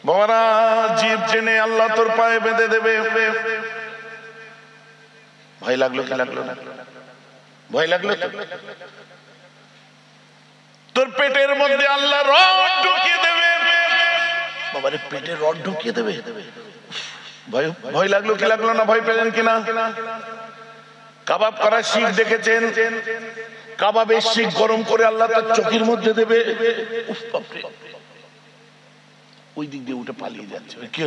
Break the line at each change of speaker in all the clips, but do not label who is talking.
বাবারা জিভ টেনে আল্লাহ তোর পায়ে বেঁধে দেবে। ভয় লাগলো কি লাগলো না? ভয় লাগলো তো? তোর পেটের মধ্যে আল্লাহ রড ঢুকিয়ে দেবে। বাবারে পেটে রড ঢুকিয়ে দেবে। ভয় ভয় লাগলো কি লাগলো না? ভয় পেলেন কিনা? কাবাব করা শিখ দেখেছেন? কাবাবের শিখ গরম করে আল্লাহ তার চোখের মধ্যে দেবে। উফ বাপরে, ওই দিক দিয়ে উঠে পালিয়ে যাচ্ছে। কি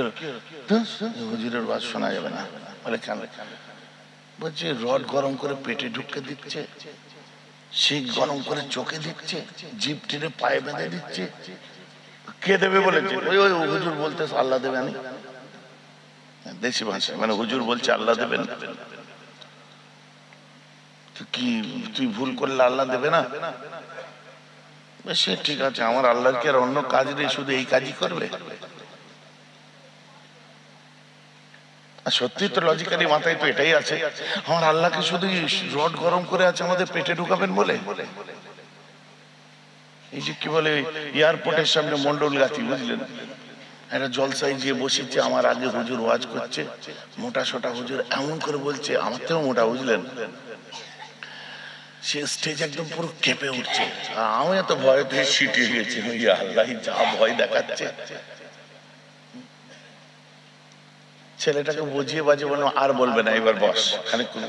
হুজুরের ওয়াজ শোনা যাবে না বলে কেন? বলছে রড গরম করে পেটে ঢুকে দিচ্ছে, শিখ গরম করে চোখে দিচ্ছে, জিভ টেনে পায়ে বেঁধে দিচ্ছে। কে দেবে বলেছে? ওই ওই হুজুর বলতে আল্লাহ দেবে। আমি দেশি ভাষায় মানে হুজুর বলছে আল্লাহ দেবেন। কি তুই ভুল করলে আল্লাহ দেবে না? সে ঠিক আছে, আমার আল্লাহর কি আর অন্য কাজ নেই, শুধু এই কাজই করবে? সত্যি তো লজিক্যালি মাথায় তো এটাই আছে, আমার আল্লাহকে শুধু রড গরম করে আছে আমাদের পেটে ঢুকাবেন বলে। এই যে কি বলে এয়ারপোর্টের সামনে মন্ডল গাছি, বুঝলেন, একটা জলসায় গিয়ে বসেছে, আমার আগে হুজুর ওয়াজ করছে, মোটা সোটা হুজুর এমন করে বলছে, আমার থেকেও মোটা, বুঝলেন, সে স্টেজ একদম পুরো কেঁপে উঠছে। আমি এত ভয় পেয়ে সিটিয়ে গেছি, আল্লাহ যা ভয় দেখাচ্ছে। ছেলেটাকে বুঝিয়ে বাজিয়ে বলল আর বলবে না, এবার বস খানিকক্ষণ।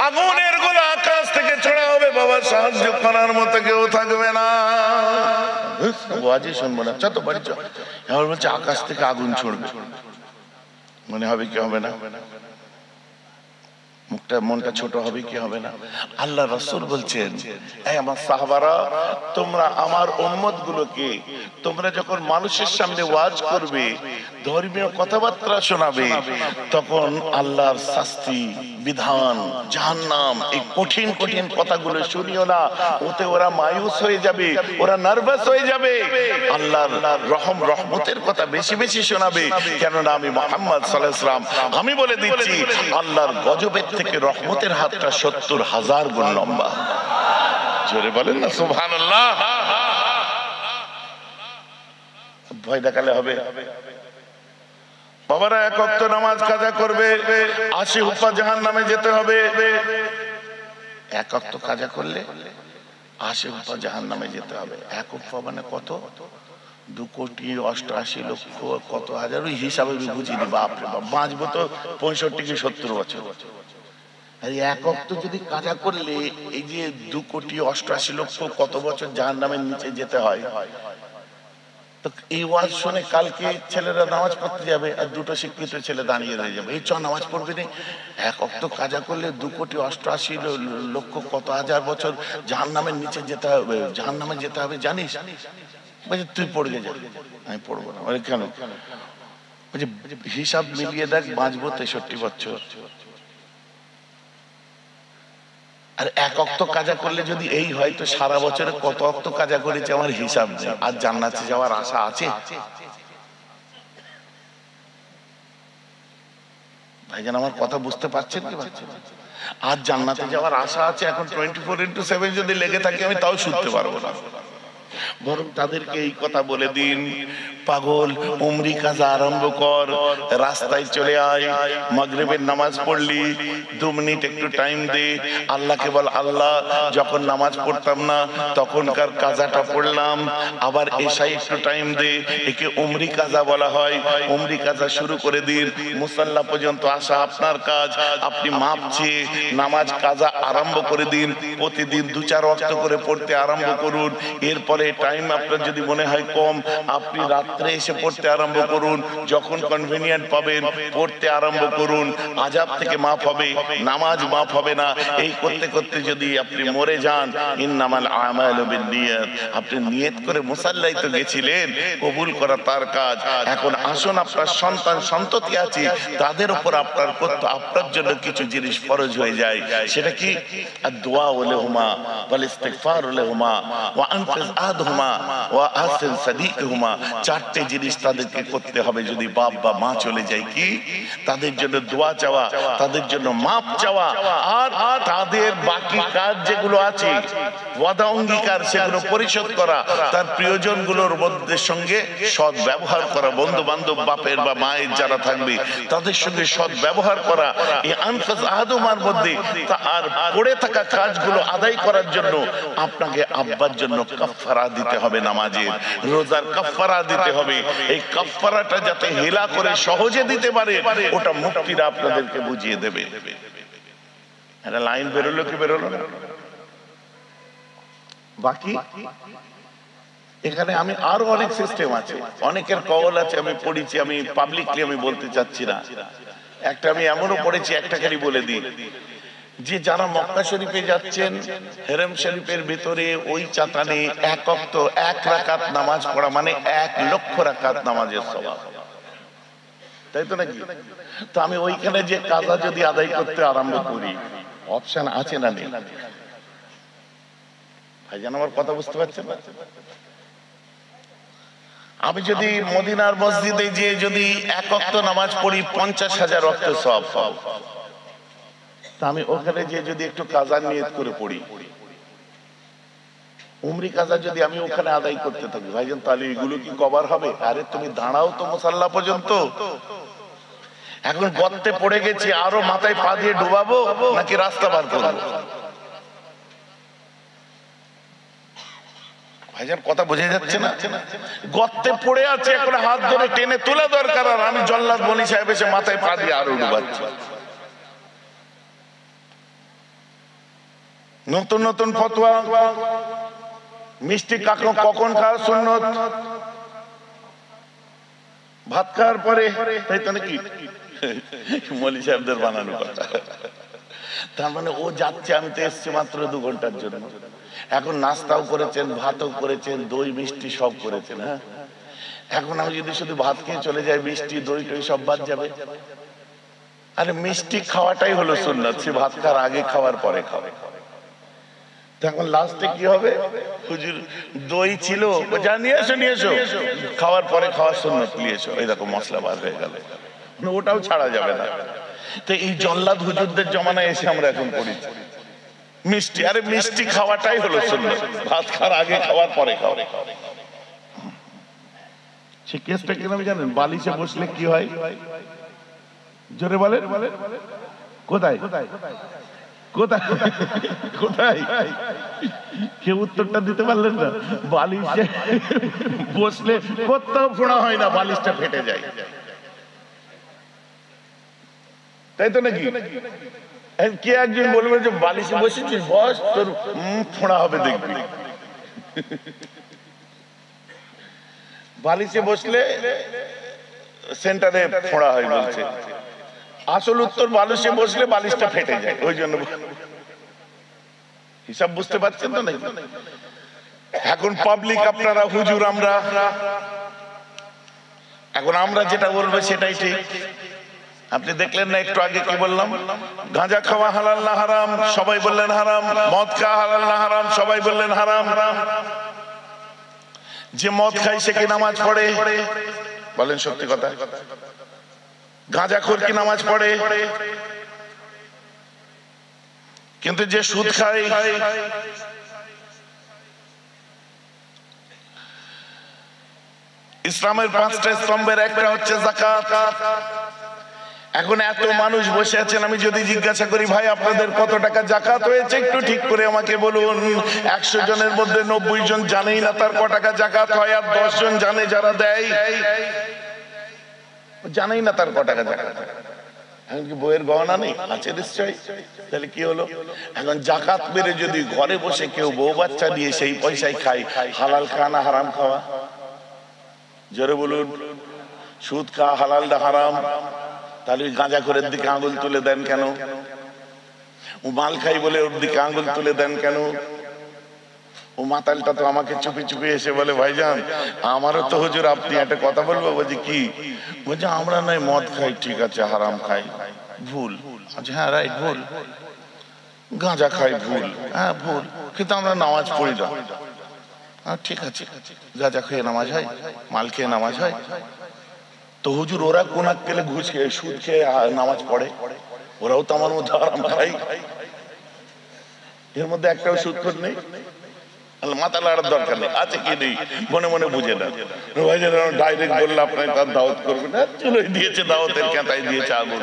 আগুনের গোলা আকাশ থেকে ছড়া হবে, বাবা সাহায্য করার মতো কেউ থাকবে না। ওয়াজই শুনবো না, চল তো বাড়ি চল। এবার বলছে আকাশ থেকে আগুন ছড়বে, মনে হবে কি হবে না? মনটা ছোট হবে কি হবে না? আল্লাহ রাসূল বলছেন, এই আমার সাহাবারা, তোমরা আমার উম্মত গুলোকে তোমরা যখন মানুষের সামনে ওয়াজ করবে, ধর্মীয় কথাবার্তা শোনাবে, তখন আল্লাহর শাস্তি বিধান জাহান্নাম এই কঠিন কঠিন কথাগুলো শুনিও না। ওতে ওরা মায়ুস হয়ে যাবে, ওরা নার্ভাস হয়ে যাবে। আল্লাহর রহমতের কথা বেশি বেশি শোনাবে, কেননা আমি মুহাম্মদ সাল্লাল্লাহু আলাইহি ওয়াসাল্লাম আমি বলে দিচ্ছি, আল্লাহর গজবের থেকে রহমতের হাতটা ৭০,০০০ গুণ লম্বা। জোরে বলেন না সুবহানাল্লাহ। ভয় দেখালে হবে? বাবারা, এক ওয়াক্ত নামাজ কাজা করবে, ৮০ হুপ্পা জাহান্নামে যেতে হবে। এক ওয়াক্ত কাজা করলে ৮০ হুপ্পা জাহান্নামে যেতে হবে। এক হুপ্পা মানে কত? ২,৮৮,০০,০০০ কত হাজার, ওই হিসাবে বুঝিয়ে দিই। বাপরে বাপ, বাঁচবো তো ৬৫ কি ৭০ বছর। এক ওয়াক্ত যদি কাজা করলে এই যে ২,৮৮,০০,০০০ কত বছর জাহান্নামের নিচে যেতে হয়। তো এই ওয়াজ শুনে কালকে ছেলেরা নামাজ পড়তে যাবে, আর দুটো শিক্ষিত ছেলে দাঁড়িয়ে রয়ে যাবে, এই চ নামাজ পড়বে না। এক ওয়াক্ত কাজা করলে ২,৮৮,০০,০০০ কত হাজার বছর জাহান্নামের নিচে যেতে হবে, জাহান্নামে যেতে হবে, জানিস? বলছে তুই পড়বে যা। আমি পড়বো না। বলে কেন? বলছে হিসাব মিলিয়ে দেখ, বাঁচবো ৬৩ বছর। আর এক ওয়াক্ত কাজা করলে যদি এই হয়, তো সারা বছরে কত ওয়াক্ত কাজা করেছে আমার হিসাব নেই। আর জান্নাতে যাওয়ার আশা আছে? ভাইজান আমার কথা বুঝতে পারছেন কি পারছেন? আর জান্নাতে যাওয়ার আশা আছে। এখন 24/7 যদি লেগে থাকে, আমি তাও শুনতে পারবো না। বরং তাদেরকে এই কথা বলে দিন, পাগল, উমরি কাজা আরম্ভ কর, রাস্তায় চলে আয়, মাগরিবের নামাজ পড়লি 2 মিনিট একটু টাইম দে, আল্লাহকে বল, আল্লাহ যখন নামাজ পড়তাম না তখনকার কাজাটা পড়লাম, আবার এশায় একটু টাইম দে। একে উমরি কাজা বলা হয়। উমরি কাজা শুরু করে দিন, মুসাল্লা পর্যন্ত আসা আপনার কাজ। আপনি মাপ চেয়ে নামাজ কাজা আরম্ভ করে দিন। প্রতিদিন 2-4 ওয়াক্ত করে পড়তে আরম্ভ করুন। এরপরে টাইম আপনার যদি মনে হয় কম, আপনি রাত্রে এসে পড়তে আরম্ভ করুন। যখন কনভেনিয়েন্ট পাবেন পড়তে আরম্ভ করুন। আযাব থেকে মাফ হবে, নামাজ মাফ হবে না। এই করতে করতে যদি আপনি মরে যান, ইন্নামাল আমালু বিন্নিয়াত, আপনি নিয়ত করে মুসাল্লায় তো গেছিলেন, কবুল করা তার কাজ। এখন আসুন, আপনার সন্তান সন্ততি আছে, তাদের উপর আপনার জন্য কিছু জিনিস ফরজ হয়ে যায়। সেটা কি? আদ-দুআ লাহুমা ওয়াল ইস্তিগফার লাহুমা ওয়া আনফিজ আদহুমা ওয়া আহসিন সাদিকহুমা। 4 চারটে জিনিস তাদেরকে করতে হবে যদি বাপ বা মা চলে যায়। কি? তাদের জন্য দোয়া চাওয়া, তাদের জন্য মাপ চাওয়া, আর তাদের বাকি কাজ যেগুলো আছে ওয়াদা অঙ্গীকার সেগুলো পরিশোধ করা, তার প্রিয়জনগুলোর মধ্যে সঙ্গে সৎ ব্যবহার করা, বন্ধু বান্ধব বাপের বা মায়ের যারা থাকবে তাদের সঙ্গে সৎ ব্যবহার করা, এই আনফাস আহাদুমার মধ্যে আর পড়ে থাকা কাজগুলো আদায় করার জন্য আপনাকে আব্বার জন্য কাফফারা দিতে হবে, নামাজের রোজার কাফফারা দিতে হবে। এই কাফফারাটা যাতে হেলা করে সহজে দিতে পারে ওটা মুফতিরা আপনাদেরকে বুঝিয়ে দেবে। একটা লাইন বেরোলো কি বেরোলো না? বাকি এখানে আমি আরো অনেক সিস্টেম আছে, অনেকের কওল আছে, আমি পড়েছি, আমি পাবলিকলি আমি বলতে চাচ্ছি না। একটা আমি এমনও পড়েছি, একটা খালি বলে দিই, যে যারা মক্কা শরীফে যাচ্ছেন হেরেম শরীফের ভিতরে ওই চাতানে এক ওয়াক্ত এক রাকাত নামাজ পড়া মানে 1 লক্ষ রাকাত নামাজের সওয়াব, তাই তো নাকি? তো আমি ওইখানে যে কাজা যদি আদায় করতে আরম্ভ করি, অপশন আছে না নেই? ভাইজান আমার কথা বুঝতে পারছেন না? আমি যদি মদিনার মসজিদে গিয়ে যদি 1 ওয়াক্ত নামাজ পড়ি 50,000 ওয়াক্ত সওয়াব পাবো। তা আমি ওখানে যে যদি একটু কাজা নিয়ত করে পড়ি, উমরি কাজা যদি আমি ওখানে আদায় করতে থাকি, ভাইজান তাহলে এগুলো কি কভার হবে? আরে তুমি দাঁড়াও তো মুসাল্লা পর্যন্ত। এখন গর্তে পড়ে গেছি, আরো মাথায় পা দিয়ে ডুবাবো নাকি রাস্তা বার করবো? ভাইজান কথা বোঝা যাচ্ছে না? গর্তে পড়ে আছে, এখন হাত ধরে টেনে তোলা দরকার, আর আমি জল্লাদ বলি সাহেব এসে মাথায় পা দিয়ে আরো ডুবাচ্ছি। নতুন নতুন ফতোয়া, মিষ্টি কখন খাওয়া সুন্নত, ভাত খাওয়ার পরে, তাই তো নাকি? মৌলী সাহেবদের বানানো কথা। তার মানে ও যাচ্ছে, আমি তো এসছি মাত্র 2 ঘন্টার জন্য। এখন নাস্তাও করেছেন, ভাতও করেছেন, দই মিষ্টি সব করেছেন। হ্যাঁ, এখন আমি যদি শুধু ভাত খেয়ে চলে যাই, মিষ্টি দই টই সব বাদ যাবে। আরে মিষ্টি খাওয়াটাই হলো সুন্নাত, সে ভাত খাওয়ার আগে খাওয়ার পরে খাবে। তখন লাস্টে কি হবে? হুজুর দই ছিল, যা নিয়ে এসো নিয়ে এসো, খাওয়ার পরে খাওয়ার সুন্নাত নিয়ে এসো, এরকম মশলা বার হয়ে গেল, ওটাও ছাড়া যাবে না। তো এই জল্লাদ হুজুরদের জমানায় এসে আমরা এখন পড়েছি মিষ্টি। আরে মিষ্টি খাওয়াটাই হলো সুন্নাত, ভাত খাওয়ার আগে খাওয়ার পরে খাওয়া। সে কেসটা কিরকম জানেন? বালিশে বসলে কি হয়? জোরে বলেন, কোথায় কোথায় কোথায়? কেউ উত্তরটা দিতে পারলেন না। বালিশে বসলে কোথাও ফোড়া হয় না, বালিশটা ফেটে যায়, তাই তো নাকি? কে একজন বলবে যে বালিশে বসেছিস, বস, তোর ফোড়া হবে দেখবি। বালিশে বসলে সেন্টারে ফোড়া হয় বলছে, আসল উত্তর বালিশে বসলে বালিশটা ফেটে যায়। ওই জন্য হিসাব বুঝতে পারছেন তো নাকি? এখন পাবলিক আপনারা, হুজুর আমরা, এখন আমরা যেটা বলবো সেটাই ঠিক। আপনি দেখলেন না একটু আগে কি বললাম? গাঁজা খাওয়া হালাল না হারাম? সবাই বললেন হারাম। মদ খাওয়া হালাল না হারাম? সবাই বললেন হারাম। যে মদ খায় সে কি নামাজ পড়ে? বলেন সত্যি কথা। গাঁজাখোর কি নামাজ পড়ে? কিন্তু যে সুদ খায়, ইসলামের 5টা স্তম্ভের একটা হচ্ছে যাকাত। এখন এত মানুষ বসে আছেন, আমি যদি জিজ্ঞাসা করি ভাই আপনাদের কত টাকা যাকাত হয়েছে, একটু ঠিক করে আমাকে বলুন। 100 জনের মধ্যে 90 জন জানেই না তার কত টাকা যাকাত হয়, আর 10 জন জানে, যারা দেয় জানেই না তার কত টাকা যাকাত হয়। এখন কি বইয়ের গহনা নেই? আছে নিশ্চয়ই। তাহলে কি হলো? এখন যাকাত মেরে যদি ঘরে বসে কেউ বউ বাচ্চা দিয়ে সেই পয়সায় খায়, হালাল খাওয়া না হারাম খাওয়া? জোরে বলুন। সুদ খাওয়া হালাল না হারাম? তাহলে গাঁজাখোরের দিকে আঙুল তুলে দেন কেন? ও মাল খাই বলে ওর দিকে আঙুল তুলে দেন কেন? ও মাতালটা তো আমাকে চুপি চুপি এসে বলে ভাইজান আমারও তো হুজুর আপনি একটা কথা বলবো। বলছি কি? বলছে আমরা নয় মদ খাই, ঠিক আছে, হারাম খাই, ভুল। আচ্ছা হ্যাঁ রাইট, ভুল। গাঁজা খাই, ভুল, হ্যাঁ ভুল, কিন্তু আমরা নামাজ পড়ি না। ঠিক আছে, গাঁজা খেয়ে নামাজ হয়, মাল খেয়ে নামাজ হয়। তো হুজুর ওরা কোন পেলে ঘুষ খেয়ে সুদ খেয়ে নামাজ পড়ে, ওরাও তো আমার মধ্যে আরাম খাই, এর মধ্যে একটাও সুদখোর নেই। মাথা লাড়ার দরকার নেই, আছে কি নেই মনে মনে বুঝে না। ডাইরেক্ট বললে আপনার তার দাওয়াত করবে না, চলে দিয়েছে দাওয়াতের কেঁতাই দিয়েছে আগুন।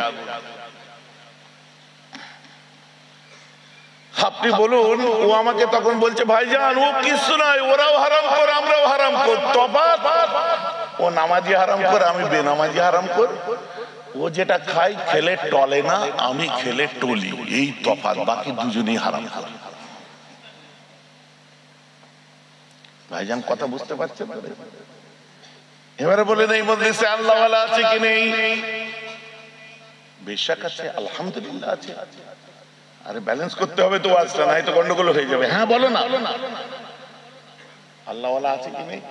আপনি বলুন, ও আমাকে তখন বলছে ভাইজান ও কিছু নাই, ওরাও হারাম করে আমরাও হারাম কর, তফাৎ ও নামাজি হারাম করে আমি বেনামাজি হারাম কর। ও যেটা খাই খেলে টলে না, আমি খেলে টলি, এই তফাৎ, বাকি দুজনেই হারাম করে। ভাইজান কথা বুঝতে পারছেন? এবারে বলেন এই মজলিসে আল্লাহ ওয়ালা আছে কি নেই? বেশক আছে, আলহামদুলিল্লাহ আছে। আরে ব্যালেন্স করতে হবে তো ওয়াজটা, নাই তো গন্ডগোল হয়ে যাবে। হ্যাঁ বলো না, আল্লাহ ওয়ালা আছে কি নেই?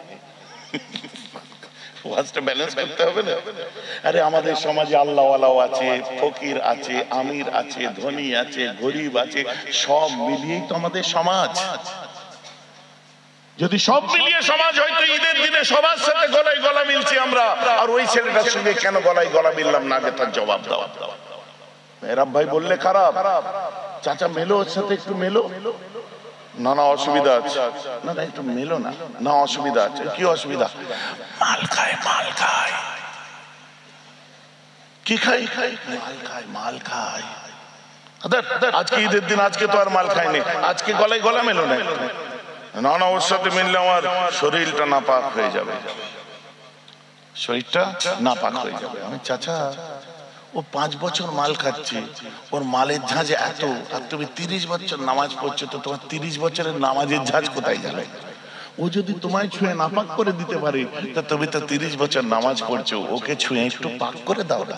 ওয়াজটা ব্যালেন্স করতে হবে না। আরে আমাদের সমাজে আল্লাহ ওয়ালাও আছে, ফকির আছে, আমির আছে, ধনী আছে, গরিব আছে, সব মিলিয়েই তো আমাদের সমাজ। যদি সব মিলিয়ে সমাজ হয়তো ঈদের দিনে সবার সাথে গলায় গলা মিলছি আমরা, আর ওই ছেলেটার সঙ্গে কেন গলায় গলা মিললাম না, আগে তার জবাব দাও। মেহরাব ভাই বললে খারাপ, চাচা মেলো ওর সাথে একটু মেলো, না না অসুবিধা আছে, না না একটু মেলো না, না অসুবিধা আছে। কি অসুবিধা? মাল খায়, মাল খায়। কি খাই? মাল খায়, মাল খায়। আজকে ঈদের দিন, আজকে তো আর মাল খায়নি, আজকে গলায় গলা মেলো না। না না ওর সাথে মিললে আমার শরীরটা নাপাক হয়ে যাবে, শরীরটা নাপাক হয়ে যাবে। আমি চাচা ও 5 বছর মাল খাচ্ছে, ওর মালের ঝাঁজ এত, আর তুমি 30 বছর নামাজ পড়ছো, তো তোমার 30 বছরের নামাজের ঝাঁজ কোথায় যাবে? ও যদি তোমায় ছুঁয়ে নাপাক করে দিতে পারে, তা তুমি তো 30 বছর নামাজ পড়ছো, ওকে ছুঁয়ে একটু পাক করে দাও না।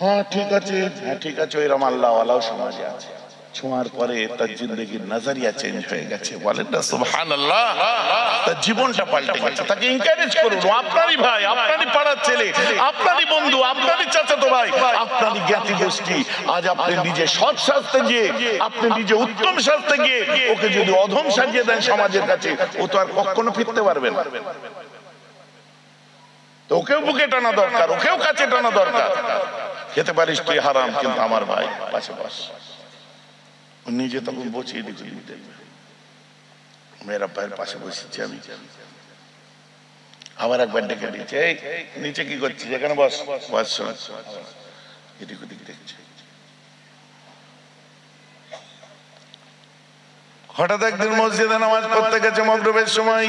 হ্যাঁ ঠিক আছে, হ্যাঁ ঠিক আছে, এরকম আল্লাহ ওয়ালাও সমাজে আছে। ছোঁয়ার পরে তার জিন্দগির নজরিয়া চেঞ্জ হয়ে গেছে, বলেন না সুবহানাল্লাহ। তার জীবনটা পাল্টে গেছে। তাকে এনকারেজ করুন, আপনারই ভাই, আপনারই পাড়ার ছেলে, আপনারই বন্ধু, আপনারই চাচাতো ভাই, আপনারই জ্ঞাতি গোষ্ঠী। আজ আপনি নিজে সৎ সাজতে গিয়ে, আপনি নিজে উত্তম সাজতে গিয়ে ওকে যদি অধম সাজিয়ে দেন সমাজের কাছে, ও তো আর কখনো ফিরতে পারবে না। তো ওকেও বুকে টানা দরকার, ওকেও কাছে টানা দরকার। খেতে পারিস তুই হারাম, কিন্তু আমার ভাই পাশে বস। নিজে তখন বসিয়ে দিতে, মেয়েরা ভাইয়ের পাশে বসেছি আমি, আবার একবার ডেকে দিচ্ছে, এই নিচে কি করছিস, এখানে বস, বস। এদিক ওদিক দেখছে। হঠাৎ একদিন মসজিদে নামাজ পড়তে গেছে মাগরিবের সময়,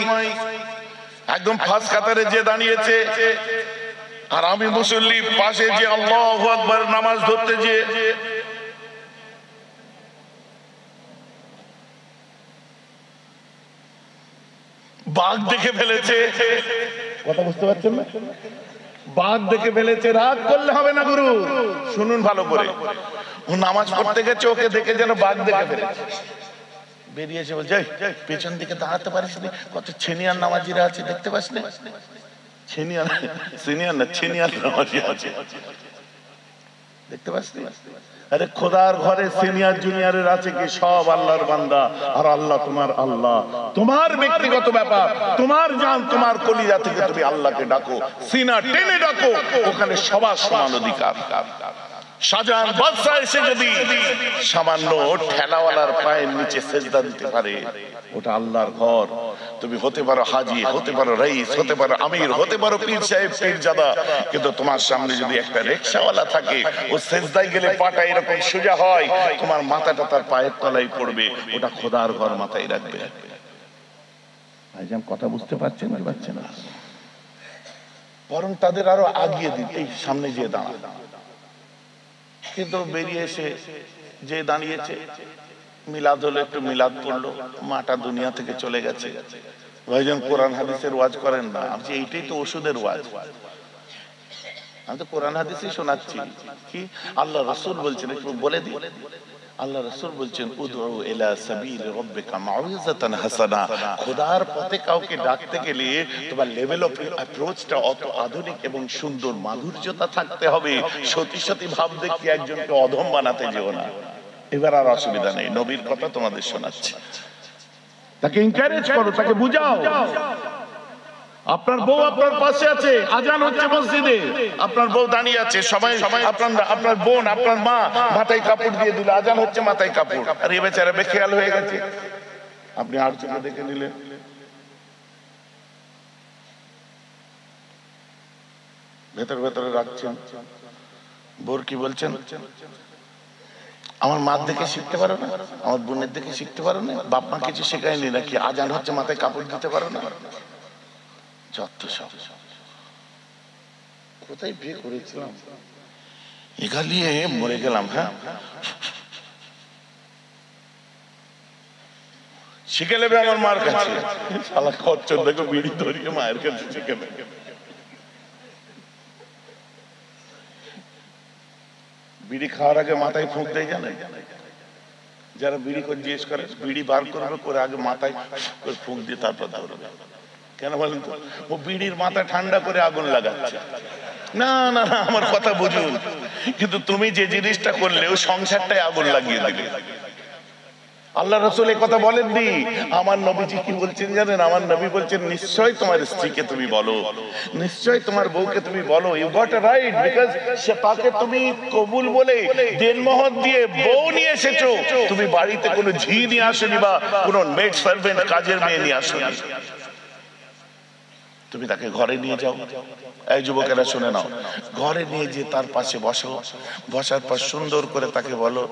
একদম ফার্স্ট কাতারে যে দাঁড়িয়েছে, আর আমি মুসল্লি পাশে যে আল্লাহু আকবার নামাজ ধরতে যে বাঘ দেখে ফেলেছে। কথা বুঝতে পারছেন না? বাঘ দেখে ফেলেছে। রাগ করলে হবে না গুরু, শুনুন ভালো করে। ও নামাজ পড়তে গেছে, ওকে দেখে যেন বাঘ দেখে ফেলেছে। বেরিয়েছে, বলছে পেছন দিকে দাঁড়াতে পারিস নি, কত ছিনিয়ার নামাজিরা আছে দেখতে পাস না? ছিনিয়ার, সিনিয়র না, ছিনিয়ার নামাজি আছে দেখতে পাস না? আরে খোদার ঘরে সিনিয়র জুনিয়রের আছে কি? সব আল্লাহর বান্দা। আর আল্লাহ তোমার আল্লাহ, তোমার ব্যক্তিগত ব্যাপার, তোমার জান, তোমার কলিজা থেকে তুমি আল্লাহকে ডাকো, সিনা টেনে ডাকো, ওখানে সবার সমান অধিকার। শাহজাহান বাদশা এসে যদি সামান্য ঠেলাওয়ালার পায়ের নিচে সেজদা দিতে পারে, ওটা আল্লাহর ঘর। তুমি হতে পারো হাজি, হতে পারো রাইস, হতে পারো আমির, হতে পারো পীর সাহেব, পীরজাদা, কিন্তু তোমার সামনে যদি একটা রিকশাওয়ালা থাকে, ও সেজদায় গেলে পাটা এরকম সোজা হয়, তোমার মাথাটা তার পায়ের তলায় পড়বে, ওটা খোদার ঘর, মাথায় রাখবে। ভাইজান কথা বুঝতে পারছেন না? পারছেন না? বরং তাদের আরো আগিয়ে দিতে, এই সামনে যে দাঁড়া। কিন্তু বেরিয়ে এসে যে দাঁড়িয়েছে, মিলাদ হলো, একটু মিলাদ পড়লো, মাটা দুনিয়া থেকে চলে গেছে। ভাইজান কোরআন হাদিসের ওয়াজ করেন না? আমি এইটাই তো ওষুধের ওয়াজ। আমি তো কোরআন হাদিসই শোনাচ্ছি। কি আল্লাহ রাসূল বলছেন, একটু বলে দিই। আল্লাহ রাসূল বলছেন, উদউ ইলা সাবিল রাব্বিকা মাউইযাতান হাসানা। খোদার পথে কাউকে ডাকতে গেলে তোমার লেভেল অফ অ্যাপ্রোচটা অত আধুনিক এবং সুন্দর, মাধুর্যতা থাকতে হবে। সতী সতী ভাব দেখিয়ে একজনকে অধম বানাতে যেও না। এবার আর অসুবিধা নেই, নবীর কথা তোমাদের শোনাচ্ছি। তাকে এনকারেজ করো, তাকে বুঝাও। আপনার বউ আপনার পাশে আছে, আজান হচ্ছে মসজিদে, আপনার বউ দাঁড়িয়ে আছে, সবাই আপনার বোন আপনার মা মাথায় কাপড় দিয়ে দিল, আজান হচ্ছে মাথায় কাপড়, আর এই বেচারা বেখেয়াল হয়ে গেছে, আপনি আর চোখে দেখে নিলেন। ভেতরে ভেতরে রাখছেন। বোর কি বলছেন? আমার মার দেখে শিখতে পারো না, আমার বোনের দেখে শিখতে পারো না, বাপ মা কিছু শেখায়নি নাকি? আজান হচ্ছে মাথায় কাপড় দিতে পারো না? যত সব। কোথায় বিয়ে করেছিলাম এগালিয়ে মরে গেলাম। হ্যাঁ, শিখে নেবে আমার মার কাছে। শালা খচ্চর দেখো বিড়ি ধরিয়ে মায়ের কাছে শিখে নেবে। বিড়ি খাওয়ার আগে মাথায় ফুঁক দেয় জানেন? যারা বিড়ি করে জিজ্ঞেস করে, বিড়ি বার করবে করে আগে মাথায় ফুঁক দিয়ে তারপর ধরবে। কেন বলেন তো? ও বিড়ির মাথা ঠান্ডা করে আগুন লাগাচ্ছে। না না না, আমার কথা বুঝুন। কিন্তু তুমি যে জিনিসটা করলে ও সংসারটাই আগুন লাগিয়ে দিলে। আল্লাহ রাসূল এই কথা বলেননি। আমার নবীজি কি বলছেন জানেন? আমার নবী বলছেন, নিশ্চয় তোমার স্ত্রীকে তুমি বলো, নিশ্চয় তোমার বউকে তুমি বলো, you got a right, because সে তাকে তুমি কবুল বলে দেনমোহর দিয়ে বউ নিয়ে এসেছো, তুমি বাড়িতে কোনো ঝি নিয়ে আসনি বা কোনো মেড সার্ভেন্ট কাজের মেয়ে নিয়ে আসনি। তুমি তাকে ঘরে নিয়ে যাও। এই যুবকেরা শুনে নাও, ঘরে নিয়ে যে তার পাশে বসো, বসার পর সুন্দর করে তাকে বলো,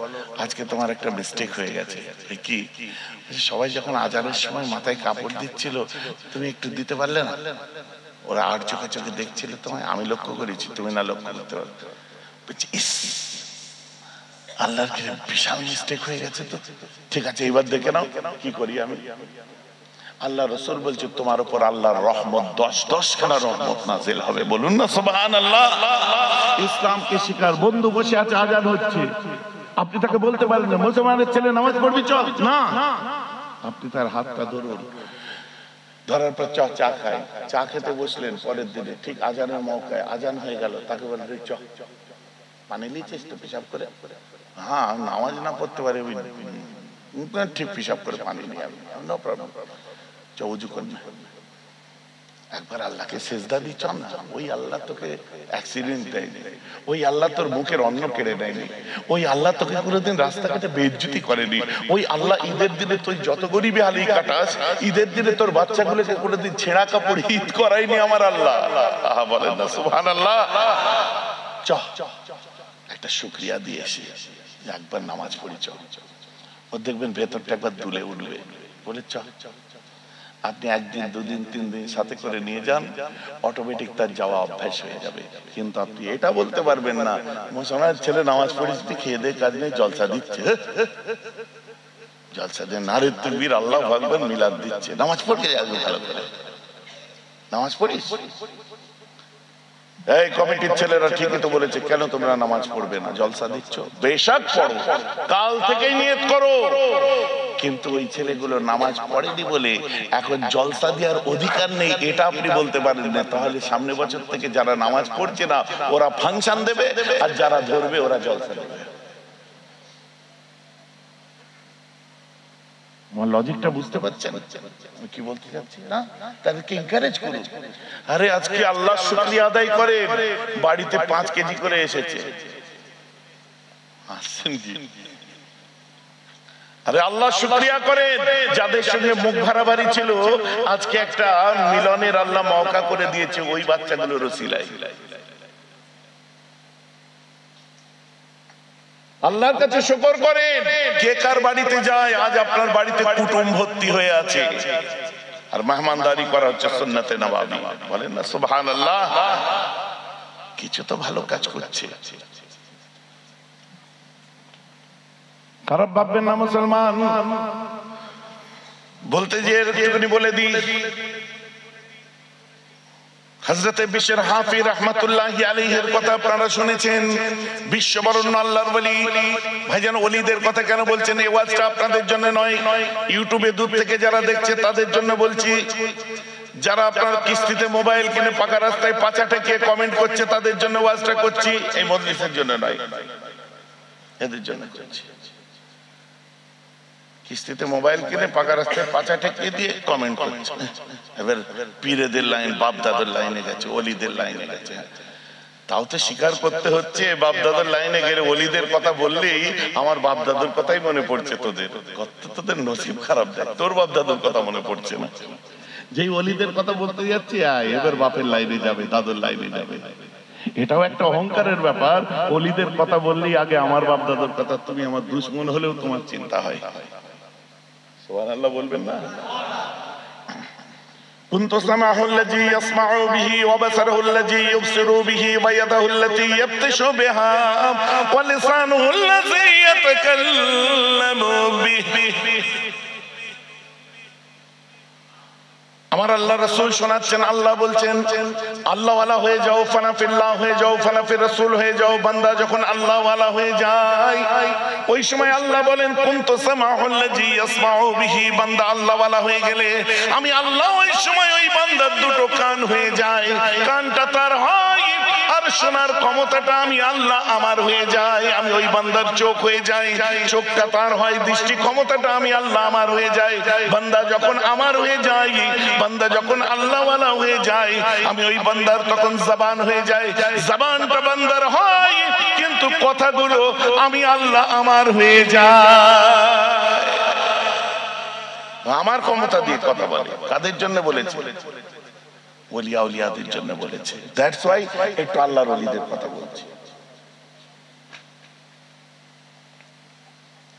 আজকে তোমার একটা মিস্টেক হয়ে গেছে। কি? সবাই যখন আজানের সময় মাথায় কাপড় দিচ্ছিল, তুমি একটু দিতে পারলে না? ওরা আর চোখে চোখে দেখছিল তোমায়, আমি লক্ষ্য করেছি, তুমি না লক্ষ্য করতে পারো। ইস, আল্লাহর কি বিশাল মিস্টেক হয়ে গেছে তো। ঠিক আছে, এবার দেখে নাও কি করি আমি। আল্লাহ রাসূল বলছে, তোমার উপর আল্লাহর রহমত 10 খানা রহমত নাযিল হবে। বলুন না সুবহানাল্লাহ। ইসলামকে শিকার বন্ধু বসে আছে, আজান হচ্ছে, আপনি তাকে বলতে পারেন না মুসলমানের ছেলে নামাজ পড়বি চল, না, আপনি তার হাতটা ধরুন, ধরার পর চা খায়, চা খেতে বসলেন, পরের দিনে ঠিক আজানের মৌকায় আজান হয়ে গেল, তাকে বললেন চ পানি নিয়েছিস তো পেশাব করে? হ্যাঁ, নামাজ না পড়তে পারে ঠিক পেশাব করে পানি নিয়ে আমি, নো প্রবলেম, উজু কর না। একবার আল্লাহকে সেজদা দিচ্ছ না, ওই আল্লাহ তোকে অ্যাক্সিডেন্ট দেয়নি, ওই আল্লাহ তোর মুখের অন্ন কেড়ে নেয়নি, ওই আল্লাহ তোকে কোনোদিন রাস্তাঘাটে বেইজ্জতি করেনি, ওই আল্লাহ ঈদের দিনে তুই যত গরিবে আলি কাটাস, ঈদের দিনে তোর বাচ্চাগুলোকে কোনোদিন ছেঁড়া কাপড় ঈদ করায়নি আমার আল্লাহ। আহা, বলেন না সুবহানাল্লাহ। একটা শুকরিয়া দিয়ে এসে একবার নামাজ পড়ি চ, ও দেখবেন ভেতরটা একবার দুলে উঠবে। বলে চ, আপনি একদিন দুদিন 3 দিন সাথে করে নিয়ে যান, অটোমেটিক তার যাওয়া অভ্যাস হয়ে যাবে। কিন্তু আপনি এটা বলতে পারবেন না, মুসলমানের ছেলে নামাজ পড়েছি খেয়ে দিয়ে কাজ নেই, জলসা দিচ্ছে, জলসা দিয়ে নারে তাকবীর আল্লাহু আকবার মিলাদ দিচ্ছে। নামাজ পড়ে যাবে ভালো করে, নামাজ পড়িস। এই কমিটির ছেলেরা ঠিকই তো বলেছে, কেন তোমরা নামাজ পড়বে না? জলসা দিচ্ছ, বেশক পড়ো, কাল থেকেই নিয়ত করো। কিন্তু ওই ছেলেগুলো নামাজ পড়েনি বলে এখন জলসা দেওয়ার অধিকার নেই, এটা আপনি বলতে পারেন না। তাহলে সামনে বছর থেকে যারা নামাজ পড়ছে না ওরা ফাংশন দেবে, আর যারা ধরবে ওরা জলসা দেবে। আমার লজিকটা বুঝতে পারছেন আমি কি বলতে চাচ্ছি? না, তাদেরকে এনকারেজ করুন। আরে আজকে আল্লাহ শুকরিয়া আদায় করে, বাড়িতে 5 কেজি করে এসেছে, আসছেন কি? আরে আল্লাহ শুকরিয়া করেন, যাদের সঙ্গে মুখ ভাড়াবাড়ি ছিল আজকে একটা মিলনের আল্লাহ মওকা করে দিয়েছে, ওই বাচ্চাগুলোর ওসিলায়। আল্লাহর কাছে শুকর করেন। কে কার বাড়িতে যায়, আজ আপনার বাড়িতে কুটুম ভর্তি হয়ে আছে, আর মেহমানদারি করা হচ্ছে সুন্নতে নবাবী। বলেন না সুবহানাল্লাহ। কিছু তো ভালো কাজ করছে, খারাপ ভাববেন না মুসলমান। বলতে যে একটুখানি বলে দিই, হযরতে বিশর হাফি রাহমাতুল্লাহি আলাইহির কথা আপনারা শুনেছেন, বিশ্ববরণ্য আল্লাহর ওলি। ভাইজান, ওলিদের কথা কেন বলছেন? এই ওয়াজটা আপনাদের জন্য নয়, ইউটিউবে দূর থেকে যারা দেখছে তাদের জন্য বলছি। যারা আপনার কিস্তিতে মোবাইল কিনে পাকা রাস্তায় পাচা ঠেকিয়ে কমেন্ট করছে তাদের জন্য ওয়াজটা করছি, এই মজলিসের জন্য নয়, এদের জন্য করছি। কিস্তিতে মোবাইল কিনে পাকা রাস্তায় পাচা ঠেকিয়ে দিয়ে কমেন্ট করছে। এবার পীরেদের লাইন, বাপ দাদার লাইনে গেছে, অলিদের লাইনে গেছে। তাও তো স্বীকার করতে হচ্ছে, বাপ দাদার লাইনে গেলে অলিদের কথা বললেই আমার বাপ দাদুর কথাই মনে পড়ছে। তোদের নসিব খারাপ, দেখ তোর বাপ দাদুর কথা মনে পড়ছে না। যেই অলিদের কথা বলতে যাচ্ছি, এবার বাপের লাইনে যাবে, দাদুর লাইনে যাবে। এটাও একটা অহংকারের ব্যাপার। অলিদের কথা বললেই আগে আমার বাপ দাদুর কথা। তুমি আমার দুশমন হলেও তোমার চিন্তা হয়। সুবহানাল্লাহ বলবেন না? কুনতু সামাহু আল্লাযী ইয়াসমাউ বিহি ওয়া বাসারহু আল্লাযী ইউবসিরু বিহি ওয়া ইয়াদাহু আল্লাতী ইয়াবতিশু বিহা ওয়া লিসানুহু আল্লাযী ইয়াতাকাল্লামু বিহি। আমার আল্লাহ রাসূল শোনাচ্ছেন, আল্লাহ বলছেন আল্লাহ ওয়ালা হয়ে যাও, ফানাফিল্লাহ হয়ে যাও, ফানাফির রাসূল হয়ে যাও। বান্দা যখন আল্লাহ ওয়ালা হয়ে যায় ওই সময় আল্লাহ বলেন কুনতু সামাহু আল্লাযী ইয়াসমাউ বিহি। বান্দা আল্লাহ ওয়ালা হয়ে গেলে আমি আল্লাহ ওই সময় ওই বান্দার দুটো কান হয়ে যায়। কানটা তার হয় আর শোনার ক্ষমতাটা আমি আল্লাহ আমার হয়ে যায়। আমি ওই বান্দার চোখ হয়ে যাই, চোখটা তার হয়, দৃষ্টি ক্ষমতাটা আমি আল্লাহ আমার হয়ে যায়। বান্দা যখন আমার হয়ে যায়, বান্দা যখন আল্লাহ ওয়ালা হয়ে যায়, আমি ওই বান্দার তখন জবান হয়ে যায়। জবানটা বান্দার হয় কিন্তু কথাগুলো আমি আল্লাহ আমার হয়ে যায়। আমার ক্ষমতা দিয়ে কথা বলে। কাদের জন্য বলেছে? ওলিয়া উলিয়াদের জন্য বলেছে। দ্যাটস ওয়াই একটু আল্লাহর ওলিদের কথা বলছি।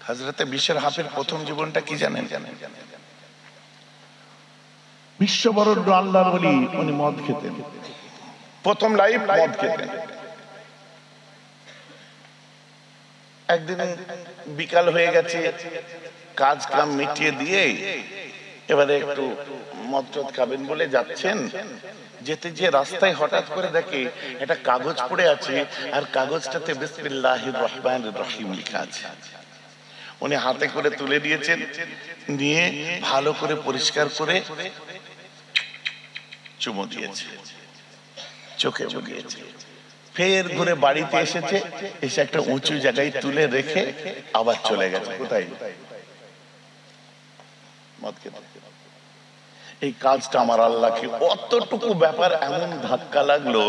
হযরতে বিশর হাফের প্রথম জীবনটা কি জানেন? বিশ্ববরণ্য আল্লাহর ওলি, উনি মদ খেতেন। প্রথম লাইফ মদ খেতেন। একদিন বিকাল হয়ে গেছে, কাজ কাম মিটিয়ে দিয়ে এবারে একটু মদ টদ খাবেন বলে যাচ্ছেন। যেতে যে রাস্তায় হঠাৎ করে দেখে একটা কাগজ পড়ে আছে, আর কাগজটাতে বিসমিল্লাহির রহমানির রহিম লেখা আছে। উনি হাতে করে তুলে দিয়েছেন, নিয়ে ভালো করে পরিষ্কার করে চুমো দিয়েছে, চোখে বুলিয়েছে। ফের ঘুরে বাড়িতে এসেছে, এসে একটা উঁচু জায়গায় তুলে রেখে আবার চলে গেছে। কোথায়? মদ খেতে। এই কাজটা আমার আল্লাহকে অতটুকু ব্যাপার এমন ধাক্কা লাগলো।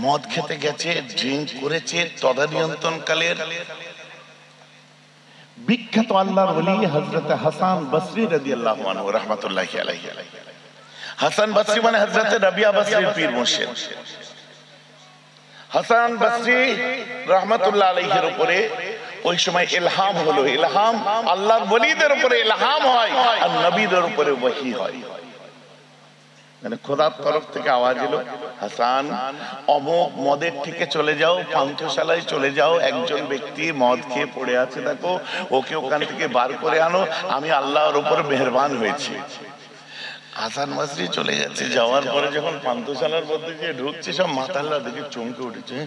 মদ খেতে গেছে, ড্রিঙ্ক করেছে, তদানিয়ন্ত্রণকালের বিখ্যাত আল্লাহর ওলি হযরত হাসান বসরি রাদিয়াল্লাহু আনহু রাহমাতুল্লাহি আলাইহি। হাসান বসরি মানে হযরত রাবিয়া বসরির পীর মুর্শিদ। হাসান বসরি রাহমাতুল্লাহ আলাইহির উপরে ওই সময় ইলহাম হলো। ইলহাম আল্লাহর ওলিদের উপরে ইলহাম হয় আর নবীদের উপরে ওহী হয়। মানে খোদার তরফ থেকে আওয়াজ এলো, হাসান অমুক মদের থেকে চলে যাও, পান্থশালায় চলে যাও, একজন ব্যক্তি মদ খেয়ে পড়ে আছে, দেখো ওকে ওখান থেকে বার করে আনো, আমি আল্লাহর উপর মেহেরবান হয়েছি। হাসান বসরি চলে যাচ্ছে। যাওয়ার পরে যখন পান্থশালার মধ্যে গিয়ে ঢুকছে, সব মাতাল্লা দেখে চমকে উঠেছে।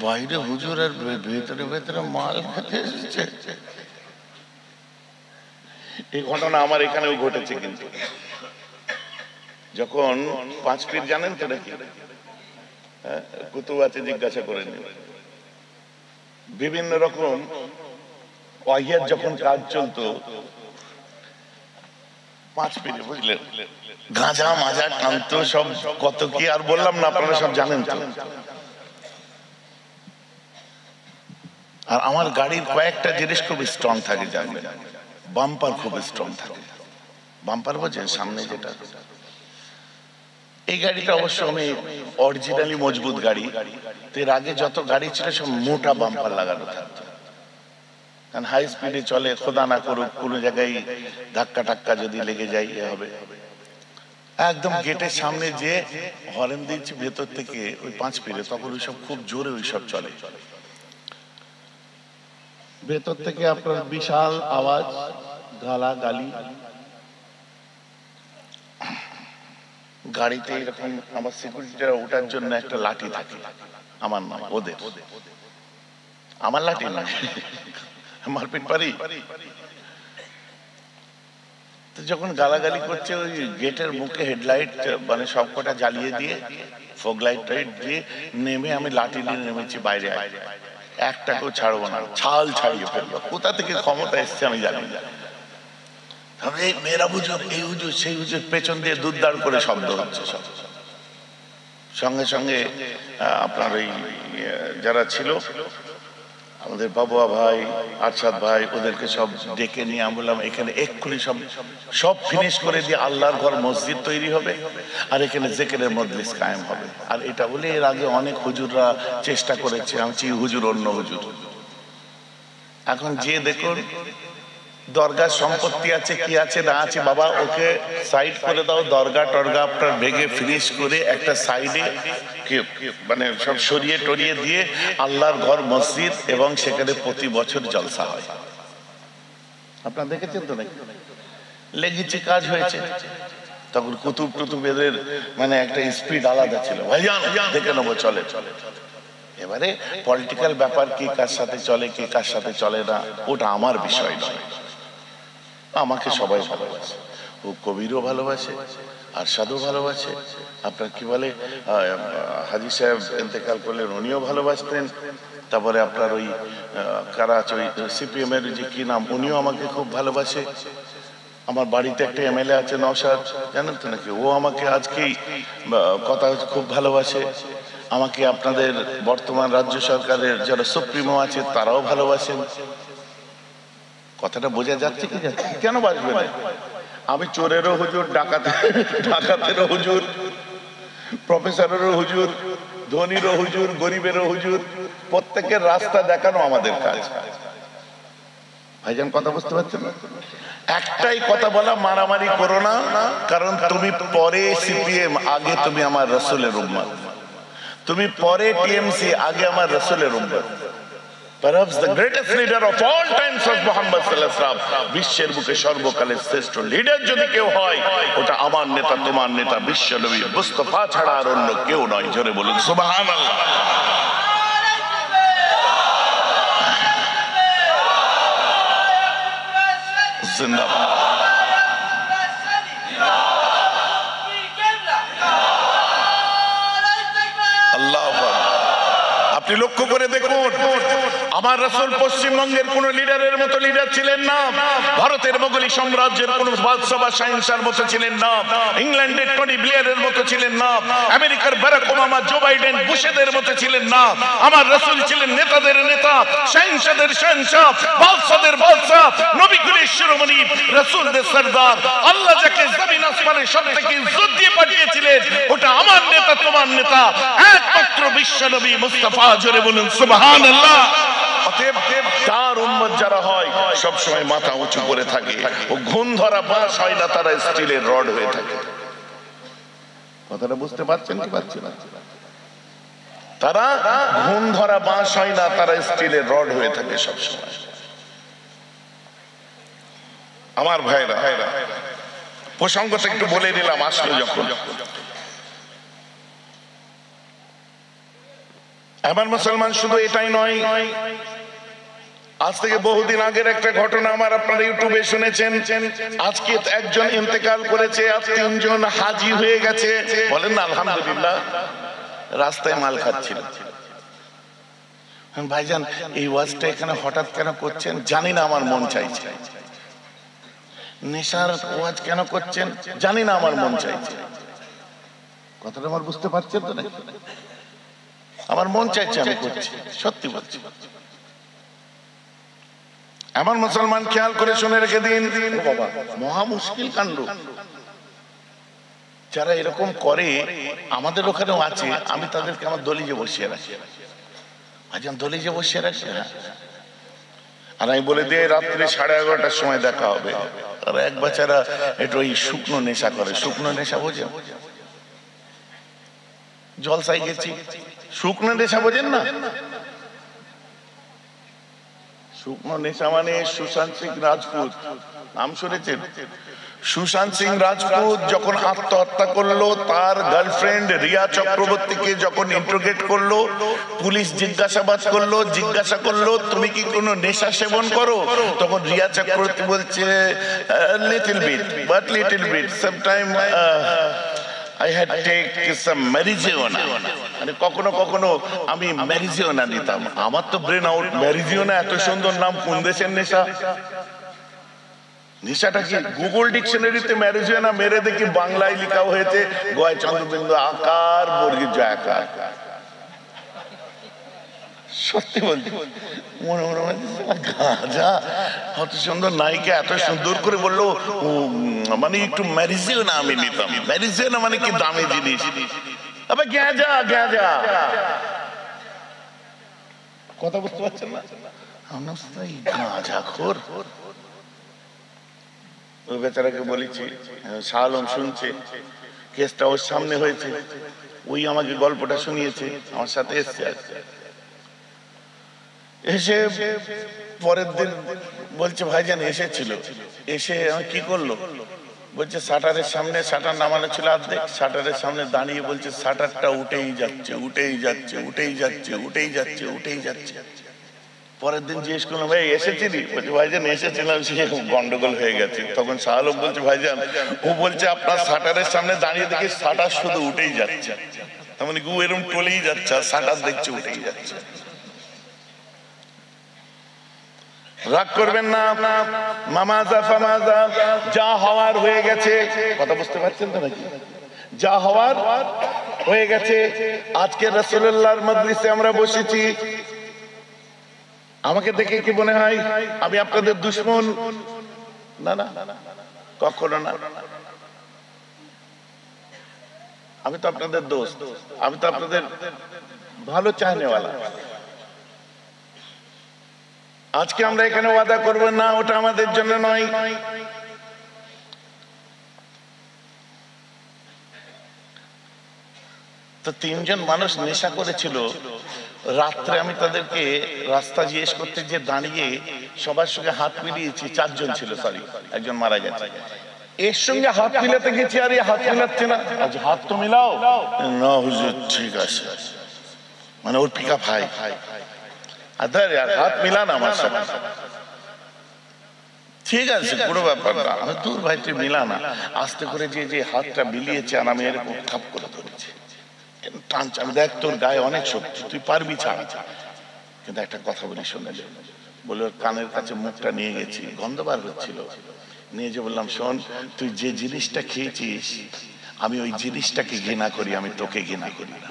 বাইরে হুজুর আর ভেতরে ভেতরে মাল খেতে এসেছে। এই ঘটনা আমার এখানেও ঘটেছে। কিন্তু যখন পাঁচ পীর জানেন তো নাকি, কুতুব আছে, জিজ্ঞাসা করে নিন। বিভিন্ন রকম ওয়াহিয়াত যখন কাজ চলতো, পাঁচ পীর বুঝলেন, গাঁজা মাজা টানতো, সব কত কি আর বললাম না, আপনারা সব জানেন তো। আর আমার গাড়ির কয়েকটা জিনিস খুব স্ট্রং থাকে, জানবেন। বাম্পার খুব স্ট্রং থাকে। বাম্পার বোঝেন, সামনে যেটা। এই গাড়িটা অবশ্য আমি অরিজিনালি মজবুত গাড়ি। এর আগে যত গাড়ি ছিল সব মোটা বাম্পার লাগানো থাকতো, কারণ হাই স্পিডে চলে, খোদা না করুক কোনো জায়গায় ধাক্কা টাক্কা যদি লেগে যায় হবে। একদম গেটের সামনে যে হরেন দিচ্ছে ভেতর থেকে ওই পাঁচ পীরে, তখন ওইসব খুব জোরে ওইসব চলে। ভেতর থেকে আপনার বিশাল আওয়াজ, গালা গালি। গাড়িতে এরকম আমার সিকিউরিটিরা ওঠার জন্য একটা লাঠি থাকে, আমার নাম ওদের, আমার লাঠি না, মারপিট পারি। তো যখন গালাগালি করছে, ওই গেটের মুখে হেডলাইট মানে সবকটা জ্বালিয়ে দিয়ে, ফগ লাইট টাইট দিয়ে নেমে আমি লাঠি নিয়ে নেমেছি বাইরে। একটাকেও ছাড়বো না, ছাল ছাড়িয়ে ফেলবো। কোথা থেকে ক্ষমতা এসছে আমি জানি না। এই মেয়েরা হুজুর, এই হুজুর, সেই হুজুর, পেছন দিয়ে দুধদার করে শব্দ হচ্ছে। সব সঙ্গে সঙ্গে আপনার ওই যারা ছিল আমাদের বাবুয়া ভাই, আরশাদ ভাই, ওদেরকে সব ডেকে নিয়ে আমি বললাম এখানে এক্ষুনি সব ফিনিশ করে দিয়ে আল্লাহর ঘর মসজিদ তৈরি হবে আর এখানে জিকিরের মজলিস কায়েম হবে। আর এটা বলে এর আগে অনেক হুজুররা চেষ্টা করেছে, আমি চাই হুজুর অন্য হুজুর। এখন যে দেখুন দরগার সম্পত্তি আছে, কি আছে না আছে, বাবা ওকে সাইড করে দাও, দরগা টরগা আপনার ভেঙে ফিনিশ করে একটা সাইডে মানে সব সরিয়ে টরিয়ে দিয়ে আল্লাহর ঘর মসজিদ, এবং সেখানে প্রতি বছর জলসা হয়। আপনারা দেখেছেন তো নাকি? লেগেছে, কাজ হয়েছে। তখন কুতুব টুতুবেদের মানে একটা স্পিড আলাদা ছিল, ভাইজান দেখে নেবো, চলে চলে। এবারে পলিটিক্যাল ব্যাপার, কি কার সাথে চলে কি কার সাথে চলে না, ওটা আমার বিষয় নয়। আমাকে সবাই ভালোবাসে, ও কবিরও ভালোবাসে, আরশাদও ভালোবাসে, আপনার কি বলে হাজী সাহেব ইন্তেকাল করলেন, উনিও ভালোবাসতেন। তারপরে আপনার ওই কারাচ ওই সিপিএম এর যে কি নাম, উনিও আমাকে খুব ভালোবাসে। আমার বাড়িতে একটা এমএলএ আছে নওশাদ, জানেন তো নাকি, ও আমাকে আজকেই কথা খুব ভালোবাসে। আমাকে আপনাদের বর্তমান রাজ্য সরকারের যারা সুপ্রিমো আছে তারাও ভালোবাসেন। কথাটা বোঝা যাচ্ছে কি যাচ্ছে? কেন বাসবে না? আমি চোরেরও হুজুর, ডাকাতেরও হুজুর, প্রফেসরেরও হুজুর, ধনীরও হুজুর, গরিবেরও হুজুর, প্রত্যেকের রাস্তা দেখানো আমাদের কাজ। ভাইজান কথা বুঝতে পারছেন না? একটাই কথা বলা, মারামারি করো না, কারণ তুমি পরে সিপিএম, আগে তুমি আমার রাসূলের উম্মত। তুমি পরে টিএমসি, আগে আমার রাসূলের উম্মত। Perhaps the greatest leader of all times was Muhammad sallallahu alaihi wasallam. বিশ্বের বুকে সর্বকালের শ্রেষ্ঠ লিডার যদি কেউ হয়, ওটা আমার নেতা, তোমার নেতা, বিশ্ব নবী মুস্তাফা ছাড়া আর অন্য কেউ নয়। জোরে বলুন সুবহানাল্লাহ। জিন্দাবাদ। আল্লাহু আকবার। আপনি লক্ষ্য করে দেখুন, আমার রাসূল পশ্চিমবঙ্গের কোন লিডারের মতো লিডার ছিলেন না, ভারতের মোগলি সাম্রাজ্যের কোন বাদশা বা শাহিনশার মতো ছিলেন না, ইংল্যান্ডের টনি ব্লেয়ারের মতো ছিলেন না, আমেরিকার বারাক ওবামা, জো বাইডেন, বুশেদের মতো ছিলেন না। আমার রাসূল ছিলেন নেতাদের নেতা, শাহিনশাদের শাহিনশাহ, বাদশাদের বাদশাহ, নবী কুলের শিরোমণি, রাসূলদের সরদার। আল্লাহ যাকে জমিন আসমানের সবথেকে ইজ্জত দিয়ে পাঠিয়েছিলেন, ওটা আমার নেতা, তোমার নেতা, একমাত্র বিশ্ব নবী মুস্তাফা। জোরে বলুন সুবহানাল্লাহ। অতএব তার উম্মত যারা হয় সব সময় মাথা উঁচু করে থাকে, ও ঘুণ ধরা বাঁশ হয় না, তারা স্টিলের রড হয়ে থাকে। কথাটা বুঝতে পারছেন কি পারছেন না? তারা ঘুণ ধরা বাঁশ হয় না, তারা স্টিলের রড হয়ে থাকে সব সময়। আমার ভাইরা, প্রসঙ্গটা একটু বলে দিলাম, আসলো যখন। আমার মুসলমান শুধু এটাই নয়, আজ থেকে বহুদিন আগের একটা ঘটনা আমার আপনারা ইউটিউবে শুনেছেন। আজকে একজন ইন্তেকাল করেছে, আর 3 জন হাজী হয়ে গেছে। বলেন না আলহামদুলিল্লাহ। রাস্তায় মাল খাচ্ছিল। ভাইজান এই ওয়াজটা এখানে হঠাৎ কেন করছেন? জানি না, আমার মন চাইছে। নেশার ওয়াজ কেন করছেন? জানি না, আমার মন চাইছে। কথাটা আমার বুঝতে পারছেন তো নাকি? আমার মন চাইছে, আমি করছি, সত্যি বলছি। আমার মুসলমান খেয়াল করে শুনে রেখে দিন, বাবা মহা মুশকিল কাণ্ড যারা এরকম করে। আমাদের ওখানেও আছে, আমি তাদেরকে আমার দলিজে বসিয়ে রাখি। ভাইজান দলিজে বসিয়ে রাখি, আর আমি বলে দিয়ে রাত্রে 11:30টার সময় দেখা হবে। আর এক বাচ্চারা একটু ওই শুকনো নেশা করে। শুকনো নেশা বোঝেন? জলসাই গেছি, শুকনো নেশা বোঝেন না? শুকনো নেশা মানে সুশান্ত সিং রাজপুত, নাম শুনেছেন? সুশান্ত সিং রাজপুত যখন আত্মহত্যা করলো, তার গার্লফ্রেন্ড রিয়া চক্রবর্তীকে যখন ইন্টারোগেট করলো, পুলিশ জিজ্ঞাসা করলো তুমি কি কোনো নেশা সেবন করো? তখন রিয়া চক্রবর্তী বলছে little bit sometime I had take some marijuana. মানে কখনো কখনো আমি ম্যারিজিওনা নিতাম। আমার তো ব্রেন আউট, ম্যারিজিওনা এত সুন্দর নাম, কোন দেশের নেশা? নেশাটা কি? গুগল ডিকশনারিতে ম্যারিজুয়ানা মেরে দেখি বাংলায় লেখা হয়েছে গয় চন্দ্রবিন্দু আকার বর্গীর জয়াকার। সত্যি বলছি, মনে মনে গাঁজা কত সুন্দর নায়িকা এত সুন্দর করে বললো মানে একটু ম্যারিজুয়ানা আমি নিতাম। ম্যারিজুয়ানা মানে কি দামি জিনিস। আবে গাঁজা গাঁজা, কথা বুঝতে পারছেন না? গাঁজা খোর। ওই বেচারাকে বলেছি, শাহ আলম শুনছে, কেসটা ওর সামনে হয়েছে, ওই আমাকে গল্পটা শুনিয়েছে, আমার সাথে এসছে। এসে পরের দিন বলছে ভাইজান এসেছিল, এসে কি করলো বলছে শাটারের সামনে, শাটার নামানো ছিল অর্ধেক, শাটারের সামনে দাঁড়িয়ে বলছে শাটারটা উঠেই যাচ্ছে উঠেই যাচ্ছে উঠেই যাচ্ছে উঠেই যাচ্ছে উঠেই যাচ্ছে। পরের দিন জিজ্ঞেস করলাম ভাই এসেছিলি? বলছে ভাইজান এসেছিলাম, সে গন্ডগোল হয়ে গেছে। তখন শাহ আলম বলছে ভাইজান ও বলছে আপনার শাটারের সামনে দাঁড়িয়ে দেখি শাটার শুধু উঠেই যাচ্ছে, তার মানে গু এরকম টলেই যাচ্ছে আর শাটার দেখছে উঠেই যাচ্ছে। রাগ করবেন না, মামাজা ফামাজা, যা হওয়ার হয়ে গেছে। কথা বুঝতে পারছেন তো নাকি? যা হওয়ার হয়ে গেছে। আজকে রাসূলুল্লাহর মজলিসে আমরা বসেছি, আমাকে দেখে কি মনে হয় আমি আপনাদের দুশমন? না না, কখনো না। আমি তো আপনাদের দোস্ত, আমি তো আপনাদের ভালো চাহনেওয়ালা। আজকে আমরা এখানে ওয়াদা করব না, ওটা আমাদের জন্য নয়। তো তিনজন মানুষ নেশা করেছিল রাত্রে, আমি তাদেরকে রাস্তা জিজ্ঞেস করতে যে দাঁড়িয়ে সবার সঙ্গে হাত মিলিয়েছি, চারজন ছিল, সরি একজন মারা গেছে, এর সঙ্গে হাত মিলাতে গেছি আর হাত মিলাচ্ছে না। আজ হাত তো মিলাও না হুজুর, ঠিক আছে, মানে ওর পিকা ভাই আদার হাত মিলান আমার সাথে, ঠিক আছে কোনো ব্যাপার না। আমি তোর ভাই তুই মিলা না, আস্তে করে যে হাতটা মিলিয়েছে আর আমি এরকম খাপ করে ধরেছি, টানছে, আমি দেখ তোর গায়ে অনেক শক্তি, তুই পারবি ছাড়া। কিন্তু একটা কথা বলি শুনে, বলে ওর কানের কাছে মুখটা নিয়ে গেছি, গন্ধ বার হচ্ছিল, নিয়ে যে বললাম শোন তুই যে জিনিসটা খেয়েছিস আমি ওই জিনিসটাকে ঘৃণা করি, আমি তোকে ঘৃণা করি না।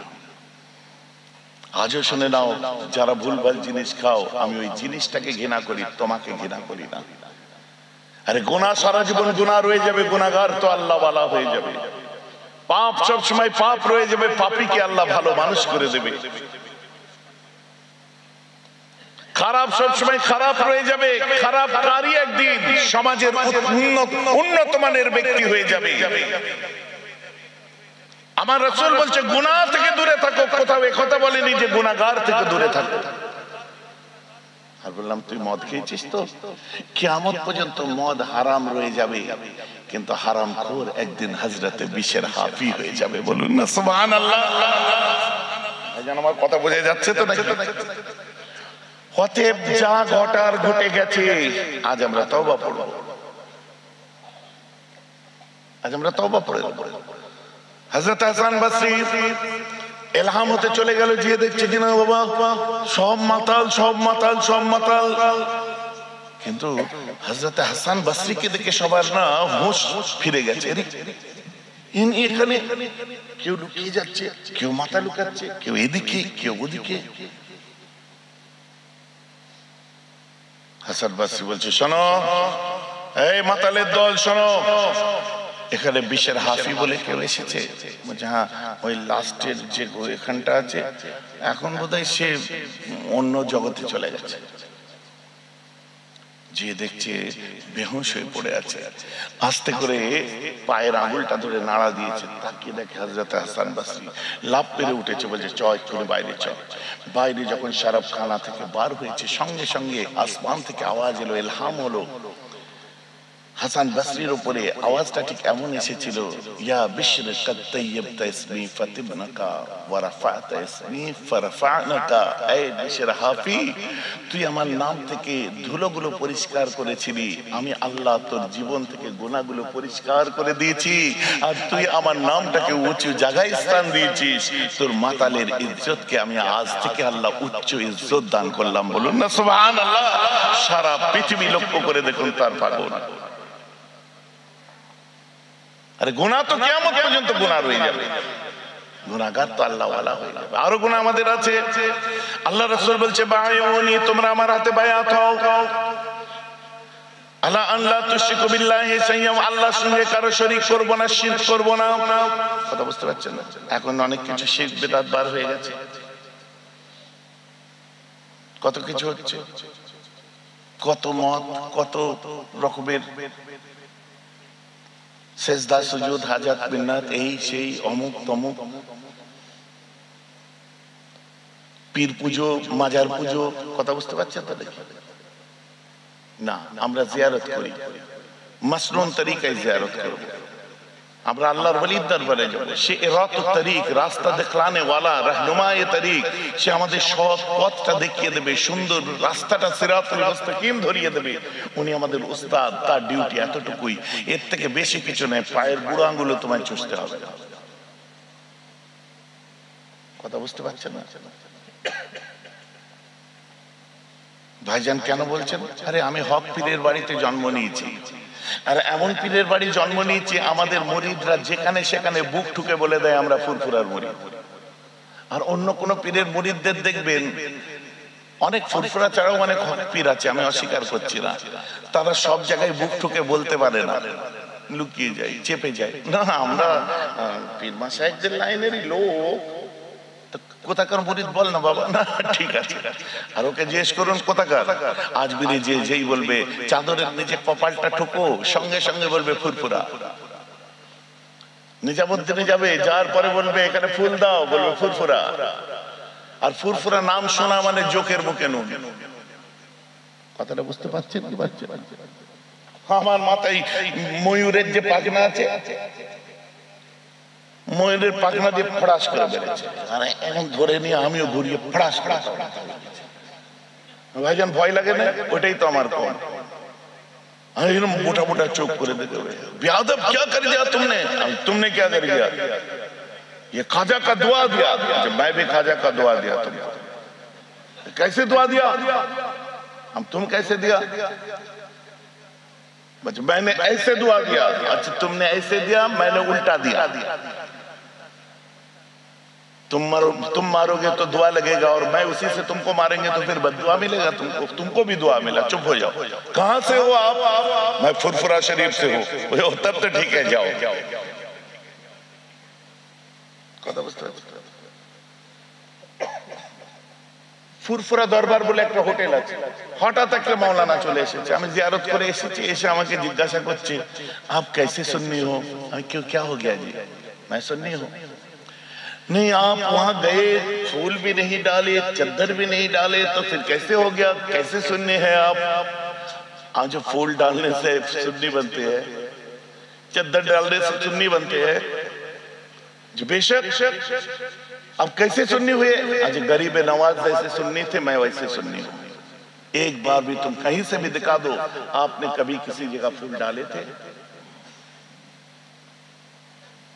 আজও শুনে নাও, যারা ভুলভাল জিনিস খাও, আমি ওই জিনিসটাকে ঘৃণা করি, তোমাকে ঘৃণা করি না। আরে গুনাহ সারা জীবন গুনাহ রয়ে যাবে, গুনাহগার তো আল্লাহ ওয়ালা হয়ে যাবে। পাপ সব সময় পাপ রয়ে যাবে, পাপীকে আল্লাহ ভালো মানুষ করে দেবে। খারাপ সব সময় খারাপ রয়ে যাবে, খারাপ কারি একদিন সমাজের উন্নত মানের ব্যক্তি হয়ে যাবে। আমার রাসূল বলছে গুনাহ থেকে দূরে থাকো, কোথাও এই কথা বলেনি যে গুনাহগার থেকে দূরে থাকো। আর বললাম তুই মদ খেয়েছিস তো, কিয়ামত পর্যন্ত মদ হারাম রয়ে যাবে, কিন্তু হারামখোর একদিন হযরতে বিশের হাফি হয়ে যাবে। বলুন না সুবহানাল্লাহ। ভাইজান আমার কথা বোঝা যাচ্ছে তো নাকি? অতএব যা ঘটার ঘটে গেছে, আজ আমরা তওবা পড়ব, আজ আমরা তওবা পড়ে নেব। হযরত হাসান বসরি ইলহাম হতে চলে গেল, যে দেখছে কিনা বাবা সব মাতাল সব মাতাল সব মাতাল। কিন্তু হযরত হাসান বসরিকে দেখে সবার না হুঁশ ফিরে গেছে, এখানে কেউ লুকিয়ে যাচ্ছে, কেউ মাথা লুকাচ্ছে, কেউ এদিকে কেউ ওদিকে। হাসান বসরি বলছে শোনো এই মাতালের দল, শোনো এখানে বিশের হাফি বলে কেউ এসেছে। বলছে হ্যাঁ, ওই লাস্টের যে এখানটা আছে, এখন বোধহয় সে অন্য জগতে চলে গেছে। যে দেখছে বেহুশ হয়ে পড়ে আছে, আস্তে করে পায়ের আঙুলটা ধরে নাড়া দিয়েছে, তাকিয়ে দেখে হযরত হাসান বসরি লাফ পেরে উঠেছে, বলছে চ এক্ষুনি বাইরে চ। বাইরে যখন শরাব খানা থেকে বার হয়েছে, সঙ্গে সঙ্গে আসমান থেকে আওয়াজ এলো, ইলহাম হলো। হাসান বসরির উপরে আওয়াজটা ঠিক এমন এসেছিল, ইয়া বিশর কদ তাইয়বতা ইসমি ফাতিবনাকা ওয়া রাফা'তা ইসমি ফারাফা'নাকা। এই বিশর হাফি, তুই আমার নাম থেকে ধুলোগুলো পরিষ্কার করেছিলি, আমি আল্লাহ তোর জীবন থেকে গুনাহগুলো পরিষ্কার করে দিয়েছি, আর তুই আমার নামটাকে উঁচু জায়গায় স্থান দিয়েছিস। তোর মাতালের ইজ্জতকে আমি আজ থেকে আল্লাহ উচ্চ ইজ্জত দান করলাম। বলুন না সুবহানাল্লাহ। সারা পৃথিবী লক্ষ্য করে দেখুন তার পাগল। আরে গুনাহ তো কিয়ামত পর্যন্ত গুনাহ রয়ে যাবে, গুনাহগার তো আল্লাহ ওয়ালা হয়ে যাবে। আরো গুনাহ আমাদের আছে। আল্লাহ রাসূল বলছে বায়াউনি, তোমরা আমার হাতে বায়াত হও, আলা আল্লাহ তুশরিকু বিল্লাহি শাইআন, আল্লাহর সঙ্গে কারো শরীক করব না, শিরক করব না। কথা বুঝতে পারছেন না? এখন অনেক কিছু শিরক বিদআত বার হয়ে গেছে, কত কিছু হচ্ছে, কত মত, কত রকমের সেজদা সুজুদ হাজাত মিন্নাত, এই সেই অমুক তমুক, পীর পুজো মাজার পুজো। কথা বুঝতে পারছেন তো? দেখি না, আমরা জিয়ারত করি, মাসনুন তরিকায় জিয়ারত করব, আমরা আল্লাহর ওলির দরবারে যাব। সে ইরাত তরিক, রাস্তা দেখানে ওয়ালা, রাহনুমায়ে তরিক, সে আমাদের সৎ পথটা দেখিয়ে দেবে, সুন্দর রাস্তাটা সিরাতুল মুস্তাকিম ধরিয়ে দেবে। উনি আমাদের উস্তাদ, তার ডিউটি এতটুকুই, এর থেকে বেশি কিছু নেই। পায়ের বুড়ো আঙ্গুলে তোমায় চুষতে হবে। কথা বুঝতে পারছেন না? ভাইজান কেন বলছেন? আরে আমি হক পীরের বাড়িতে জন্ম নিয়েছি, আর এমন পীরের বাড়ি জন্ম নিয়েছি আমাদের মুরিদরা যেখানে সেখানে বুক ঠুকে বলে দেয় আমরা ফুরফুরার মুরিদ। আর অন্য কোন পীরের মুরিদদের দেখবেন, অনেক ফুরফুরা ছাড়াও অনেক হক পীর আছে, আমি অস্বীকার করছি না, তারা সব জায়গায় বুক ঠুকে বলতে পারে না, লুকিয়ে যায়, চেপে যায়। না, আমরা পীর মাশায়েখদের লাইনেরই লোক। কোথাকার মুরিদ বল না বাবা। না, ঠিক আছে। আর ওকে জিজ্ঞেস করুন কোথাকার। আজমিরি যে যেই বলবে চাদরের নিচে কপালটা ঠুকো, সঙ্গে সঙ্গে বলবে ফুরফুরা। নিজামুদ্দিনে যাবে, যার পরে বলবে এখানে ফুল দাও, বলবে ফুরফুরা। আর ফুরফুরা নাম শোনা মানে জোকের মুখে নুন। কথাটা বুঝতে পারছেন কি পারছেন? আমার মাথায় ময়ূরের যে পাখনা আছে, ময়ূরের পাখনা দিয়ে ফড়াস করে বেড়েছে, আর এখন ধরে নিয়ে আমিও ঘুরিয়ে ফড়াস করে। ভাইজান ভয় লাগে না? ওটাই তো আমার কম। আমি মোটা মোটা চোখ করে দেখে, बेअदब क्या कर दिया तुमने? तुमने क्या कर दिया? ये खाजा का दुआ दिया। मैं भी खाजा का दुआ दिया तुमको। कैसे दुआ दिया? हम तुम कैसे दिया? मैंने ऐसे दुआ दिया। अच्छा, तुमने ऐसे दिया, मैंने उल्टा दिया। तुम मारोगे तो दुआ लगेगा, और मैं उसी से तुमको मारेंगे तो फिर बददुआ मिलेगा तुमको। तुमको भी दुआ मिला। चुप हो जाओ। कहां से हो आप? मैं फुरफुरा शरीफ से हूं। तब तो ठीक है, जाओ। ফুরফুরা দরবার বলে একটা হোটেল আছে, হঠাৎ একটা মাওলানা চলে এসেছে। আমি জিয়ারত করে এসেছি, এসে আমাকে জিজ্ঞাসা করছে आप कैसे सुन्नी हो? क्यों, क्या हो गया जी? मैं सुन्नी हूं। नहीं, आप वहां गए, फूल भी नहीं डाले, चद्दर भी नहीं डाले, तो फिर कैसे हो गया? कैसे सुन्नी है आप? आज जो फूल डालने से सुन्नी बनते हैं, चद्दर डालने से सुन्नी बनते हैं, जो बेशक। अब कैसे सुन्नी हुए? आज गरीब नवाज जैसे सुन्नी थे, मैं वैसे सुन्नी हूं। एक बार भी तुम कहीं से भी दिखा दो आपने कभी किसी जगह फूल डाले थे?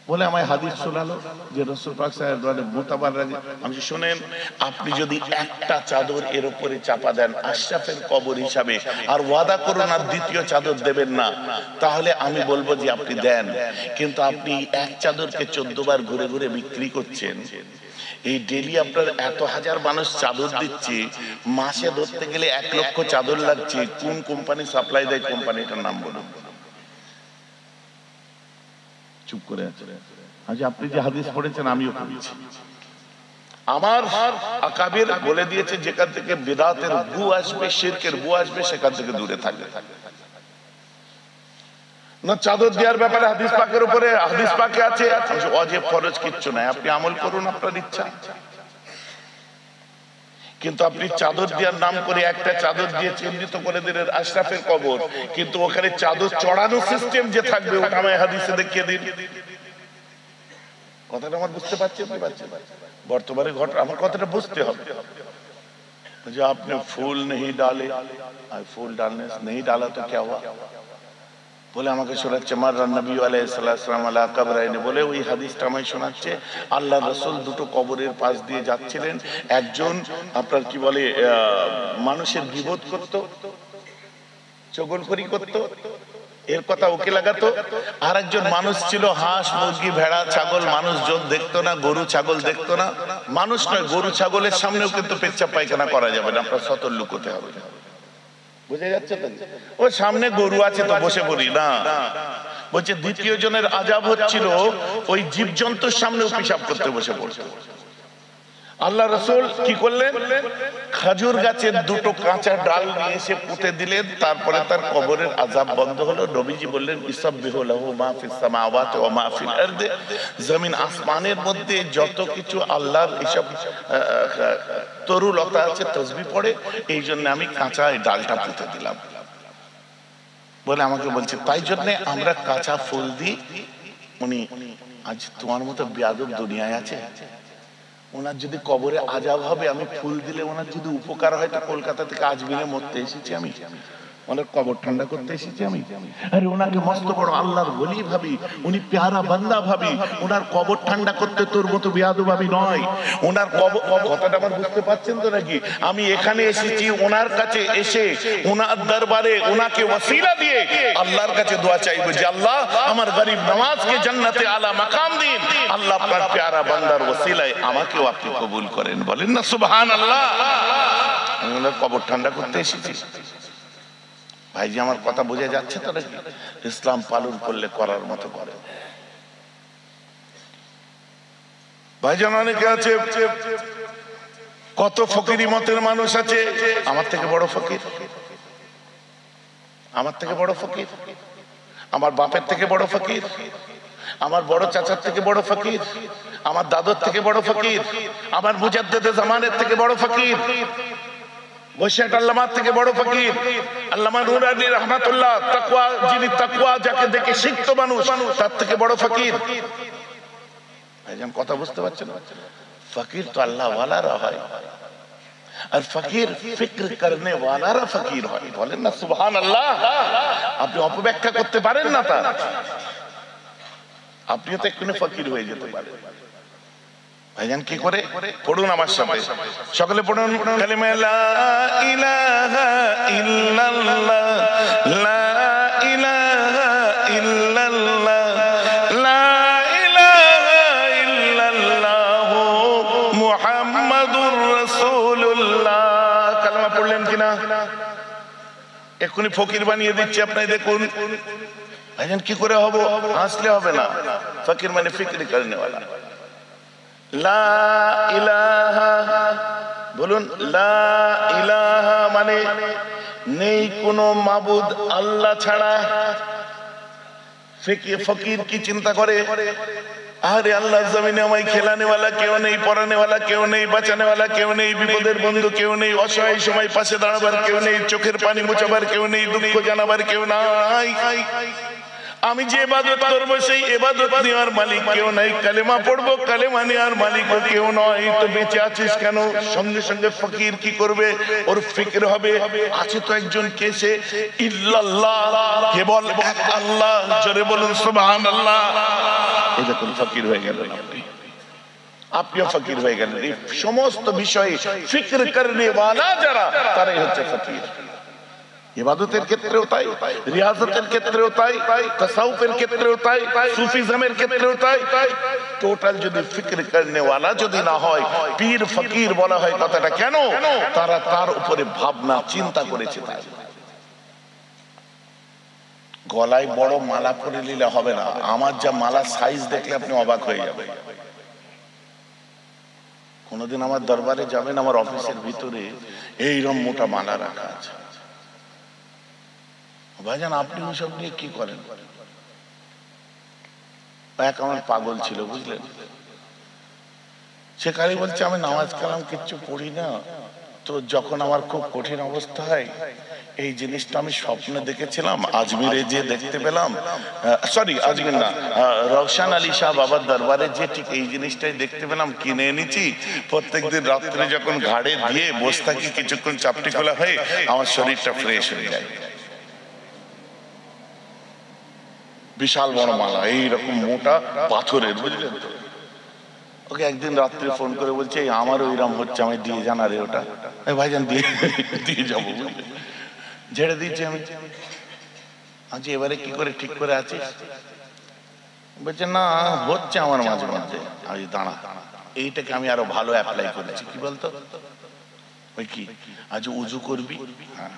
বলে আমায় হাদিস শোনালো যে রাসূল পাক সাল্লাল্লাহু আলাইহি ওয়াসাল্লাম মুতাবার রাজি। আমি শুনেন, আপনি যদি একটা চাদর এর উপরে চাপা দেন আশরাফের কবর হিসাবে, আর ওয়াদা করুন আর দ্বিতীয় চাদর দেবেন না, তাহলে আমি বলবো যে আপনি দেন। কিন্তু আপনি এক চাদরকে 14 বার ঘুরে ঘুরে বিক্রি করছেন। এই ডেলি আপনার এত হাজার মানুষ চাদর দিচ্ছে, মাসে ধরতে গেলে 1 লক্ষ চাদর লাগছে। কোন কোম্পানি সাপ্লাই দেয়? কোম্পানিটার নাম বলুন। চুপ করে আছে। আজ আপনি যে হাদিস পড়েছেন আমিও পড়েছি। আমার আকাবির বলে দিয়েছে যেখান থেকে বিদআতের বু আসবে, শিরকের বু আসবে, সেখান থেকে দূরে থাকবে। না, চাদর দেওয়ার ব্যাপারে হাদিস পাকের উপরে, হাদিস পাকে আছে ওয়াজিব ফরজ কিচ্ছু নাই, আপনি আমল করুন আপনার ইচ্ছা। কিন্তু আপনি চাদর দেওয়ার নাম করে একটা চাদর দিয়ে চিহ্নিত করে দিলেন আশরাফের কবর, কিন্তু ওখানে চাদর চড়ানো সিস্টেম যে থাকবে ওটা আমায় হাদিসে দেখিয়ে দিন। কথাটা আমার বুঝতে পারছেন? বর্তমানে ঘটনা, আমার কথাটা বুঝতে হবে যে আপনি ফুল नहीं डाले, फूल डालने नहीं डाला तो क्या हुआ? বলে আমাকে শোনাচ্ছে মাররা নবী আলাইহিস সালাম আলা কবরাইনে, বলে ওই হাদিসটা আমায় শোনাচ্ছে। আল্লাহর রাসূল দুটো কবরের পাশ দিয়ে যাচ্ছিলেন, একজন আপনার কি বলে মানুষের গীবত করত, চগলখড়ি করত, এর কথা ওকে লাগাতো। আর একজন মানুষ ছিল, হাঁস মুরগি ভেড়া ছাগল মানুষ জন দেখতো না, গরু ছাগল দেখতো না। মানুষ নয়, গরু ছাগলের সামনেও কিন্তু পেচ্ছাপ পায়খানা করা যাবে না, আপনার সতর্ক লুকোতে হবে। বুঝে যাচ্ছে তো? ওর সামনে গরু আছে তো বসে পড়ি না। বলছে দ্বিতীয় জনের আযাব হচ্ছিল ওই জীবজন্তুর সামনেও পেশাব করতে বসে পড়ছে। আল্লাহ রাসূল কি করলেন? খেজুর গাছের দুটো কাঁচা ডাল নিয়ে এসে পুঁতে দিলেন, তারপরে তার কবরের আযাব বন্ধ হলো। নবীজি বললেন ইসাব্বিহু লাহু মা ফিস সামাওয়াতি ওয়া মা ফিল আরদি, জমিন আসমানের মধ্যে যত কিছু আল্লাহর এসব তরুলতা আছে তাসবিহ পড়ে, এই জন্য আমি কাঁচা এই ডালটা পুঁতে দিলাম বলে আমাকে বলছে। তাই জন্য আমরা কাঁচা ফুল দিই। উনি আজ তোমার মতো বেয়াদব দুনিয়ায় আছে, ওনার যদি কবরে আযাব হবে, আমি ফুল দিলে ওনার যদি উপকার হয়, তো কলকাতা থেকে আজমিরে মরতে এসেছি আমি, ওনার কবর ঠান্ডা করতে এসেছি আমি। আরে ওনাকে মস্ত বড় আল্লাহর ওলি ভাবি, উনি প্যারা বান্দা ভাবি, ওনার কবর ঠান্ডা করতে তোর মতো বেয়াদব ভাবি নয়। ওনার কবর, কথাটা আমার বুঝতে পারছেন তো নাকি? আমি এখানে এসেছি ওনার কাছে এসে, ওনার দরবারে ওনাকে ওসিলা দিয়ে আল্লাহর কাছে দোয়া চাইবো যে আল্লাহ আমার গরিব নওয়াজকে জান্নাতে আলা মাকাম দিন। আল্লাহ আপনার প্যারা বান্দার ওসিলায় আমাকেও আপনি কবুল করেন। বলেন না সুবহানাল্লাহ। আমি ওনার কবর ঠান্ডা করতে এসেছি। ভাইজি আমার কথা বোঝা যাচ্ছে তো নাকি? ইসলাম পালন করলে করার মতো করে। ভাইজান অনেকে আছে, কত ফকিরি মতের মানুষ আছে, আমার থেকে বড় ফকির, আমার থেকে বড় ফকির, আমার বাপের থেকে বড় ফকির, আমার বড় চাচার থেকে বড় ফকির, আমার দাদুর থেকে বড় ফকির, আমার মুজাদ্দেদে জামানের থেকে বড় ফকির, বৈশাখ আল্লামার থেকে বড় ফকির, আল্লামা নুরানি রহমাতুল্লাহ, তাকওয়া, যিনি তাকওয়া যাকে দেখে শিখতো মানুষ, তার থেকে বড় ফকির। ভাইজান কথা বুঝতে পারছেন? ফকির তো আল্লাহ ওয়ালারা হয়, আর ফকির ফিক্র করনে ওয়ালারা ফকির হয়। বলেন না সুবহানাল্লাহ। আপনি অপব্যাখ্যা করতে পারেন না তা, আপনিও তো এক্ষুনি ফকির হয়ে যেতে পারেন। ভাইজান কি করে? পড়ুন আমার সাথে, সকলে পড়ুন কালিমা লা ইলাহা ইল্লাল্লাহ, লা ইলাহা ইল্লাল্লাহ, লা ইলাহা ইল্লাল্লাহ মুহাম্মাদুর রাসূলুল্লাহ। কালেমা পড়লেন কিনা? এক্ষুনি ফকির বানিয়ে দিচ্ছি, আপনি দেখুন। ভাইজান কি করে হবো? হাসলে হবে না। ফকির মানে ফিক্রি করনে ওয়ালা। লা ইলাহা, বলুন লা ইলাহা মানে নেই কোনো মাবুদ আল্লাহ ছাড়া। ফকির কি চিন্তা করে? আরে আল্লাহ জমিনে আমায় খেলানে ওয়ালা কেউ নেই, পড়ানে ওয়ালা কেউ নেই, বাঁচানে ওয়ালা কেউ নেই, বিপদের বন্ধু কেউ নেই, অসহায় সময় পাশে দাঁড়াবার কেউ নেই, চোখের পানি মোছাবার কেউ নেই, দুঃখ জানাবার কেউ নাই। আমি যে ইবাদত করবো সেই ইবাদত নেওয়ার মালিক কেউ নাই, কালেমা পড়বো কালেমা নেওয়ার মালিকও কেউ নয়, তো বেঁচে আছিস কেন? সঙ্গে সঙ্গে ফকির কি করবে? ওর ফিক্র হবে আছে তো একজন কে, সে ইল্লাল্লাহ, কেবল এক আল্লাহ। জোরে বলুন সুবহানাল্লাহ। এই দেখুন ফকির হয়ে গেলেন আপনি, আপনিও ফকির হয়ে গেলেন। এই সমস্ত বিষয়ে ফিক্র করনে ওয়ালা যারা, তারাই হচ্ছে ফকির। ইবাদতের ক্ষেত্রেও তাই, রিয়াজতের ক্ষেত্রেও তাই, তাসাউফের ক্ষেত্রেও তাই, সুফিজমের ক্ষেত্রেও তাই। টোটাল যদি ফিক্র করনে ওয়ালা যদি না হয়, পীর ফকির বলা হয় কথাটা কেন? তারা তার উপরে ভাবনা চিন্তা করেছে। তাই গলায় বড় মালা পরে নিলে হবে না। আমার যা মালা সাইজ দেখলে আপনি অবাক হয়ে যাবেন। কোনদিন আমার দরবারে যাবেন, আমার অফিসের ভিতরে এইরকম মোটা মালা রাখা আছে। ভাইজান আপনি ওসব নিয়ে কি করেন? এক আমার পাগল ছিল, বুঝলেন? সে খালি বলছে আমি নামাজ কালাম কিচ্ছু পড়ি না, তো যখন আমার খুব কঠিন অবস্থা হয়, এই জিনিসটা আমি স্বপ্নে দেখেছিলাম, আজমিরে যে দেখতে পেলাম, সরি আজমির না, রওশন আলী শাহ বাবার দরবারে যে ঠিক এই জিনিসটাই দেখতে পেলাম, কিনে এনেছি। প্রত্যেকদিন রাত্রে যখন ঘাড়ে দিয়ে বসে থাকি, কিছুক্ষণ চাপটি খোলা হয়ে আমার শরীরটা ফ্রেশ হয়ে যায়। বিশাল বড় মালা, এইরকম মোটা পাথরের, বুঝলেন তো? ওকে একদিন রাত্রে ফোন করে বলছে আমার ওইরকম হচ্ছে, আমি দিয়ে জানা রে ওটা। ভাইজান দিয়ে যাবো, ঝেড়ে দিচ্ছি আমি। আজ এবারে কি করে ঠিক করে আছিস? বলছে না, হচ্ছে আমার মাঝে মধ্যে। আমি দাঁড়া, এইটাকে আমি আরো ভালো অ্যাপ্লাই করেছি। কি বলতো? ওই কি, আজ উজু করবি, হ্যাঁ,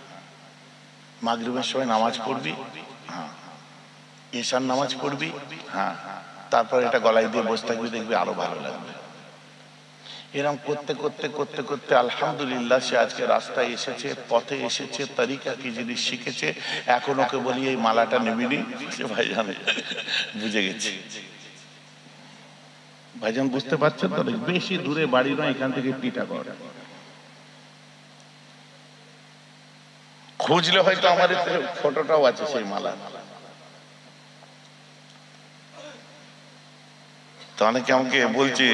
মাগরিবের সময় নামাজ পড়বি, হ্যাঁ, ঈশার নামাজ পড়বি, হ্যাঁ, তারপর এটা গলায় দিয়ে বসে থাকবি, দেখবি আরো ভালো লাগবে। এরকম করতে করতে করতে করতে আলহামদুলিল্লাহ সে আজকে রাস্তায় এসেছে, পথে এসেছে, তরিকা কি জিনিস শিখেছে। এখন ওকে বলি এই মালাটা নিবিনি, সে ভাইজান বুঝে গেছে। ভাইজান বুঝতে পারছেন তো? বেশি দূরে বাড়ি নয়, এখান থেকে টিটাগড়। খুঁজলে হয়তো আমার ফটোটাও আছে সেই মালা। তো অনেকে আমাকে বলছে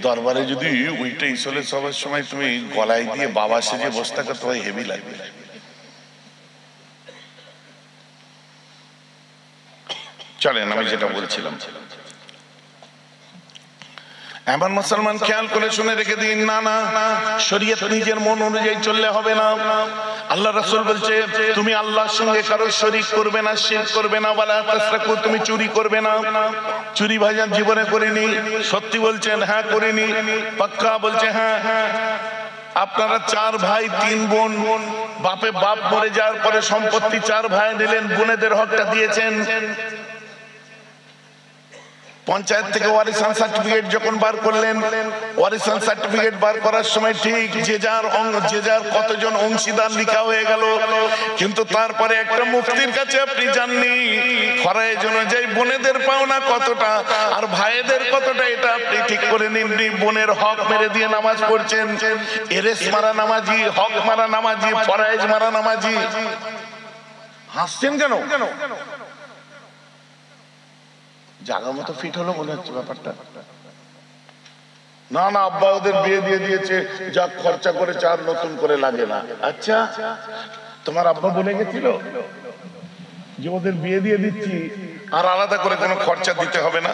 দরবারে যদি ওইটা ইসলের সবার সময় তুমি গলায় দিয়ে বাবা সেজে বসে থাকো, তোমায় হেভি লাগবে। চলেন আমি যেটা বলছিলাম, এমন মুসলমান খেয়াল করে শুনে রেখে দিন, না না, শরীয়ত নিজের মন অনুযায়ী চললে হবে না। আল্লাহ রাসূল বলছে তুমি আল্লাহর সঙ্গে কারো শরীক করবে না, শিরক করবে না, ওয়ালা তাসরাকু, তুমি চুরি করবে না। চুরি ভাইজান জীবনে করিনি। সত্যি বলছেন? হ্যাঁ করিনি। পাক্কা? বলছে হ্যাঁ। আপনারা 4 ভাই 3 বোন, বাপে বাপ মরে যাওয়ার পরে সম্পত্তি 4 ভাই নিলেন, বোনেদের হকটা দিয়েছেন। পঞ্চায়েত থেকে ওয়ারিসান সার্টিফিকেট যখন বার করলেন, ওয়ারিসান সার্টিফিকেট বার করার সময় ঠিক যে যার কতজন অংশীদার লেখা হয়ে গেল, কিন্তু তারপরে একটা মুফতির কাছে আপনি জাননি ফরজ অনুযায়ী বোনেদের পাওনা কতটা আর ভাইদের কতটা, এটা আপনি ঠিক করে নিননি। বোনের হক মেরে দিয়ে নামাজ পড়ছেন, এরেস মারা নামাজি, হক মারা নামাজি, ফরজ মারা নামাজি। হাসছেন কেন? জায়গা মতো ফিট হলো মনে হচ্ছে ব্যাপারটা। না না, আব্বা ওদের বিয়ে দিয়ে দিয়েছে, যা খরচা করেছে আর নতুন করে লাগে না। আচ্ছা, তোমার আব্বা বলে গেছিল যে ওদের বিয়ে দিয়ে দিচ্ছি আর আলাদা করে কোনো খরচা দিতে হবে না?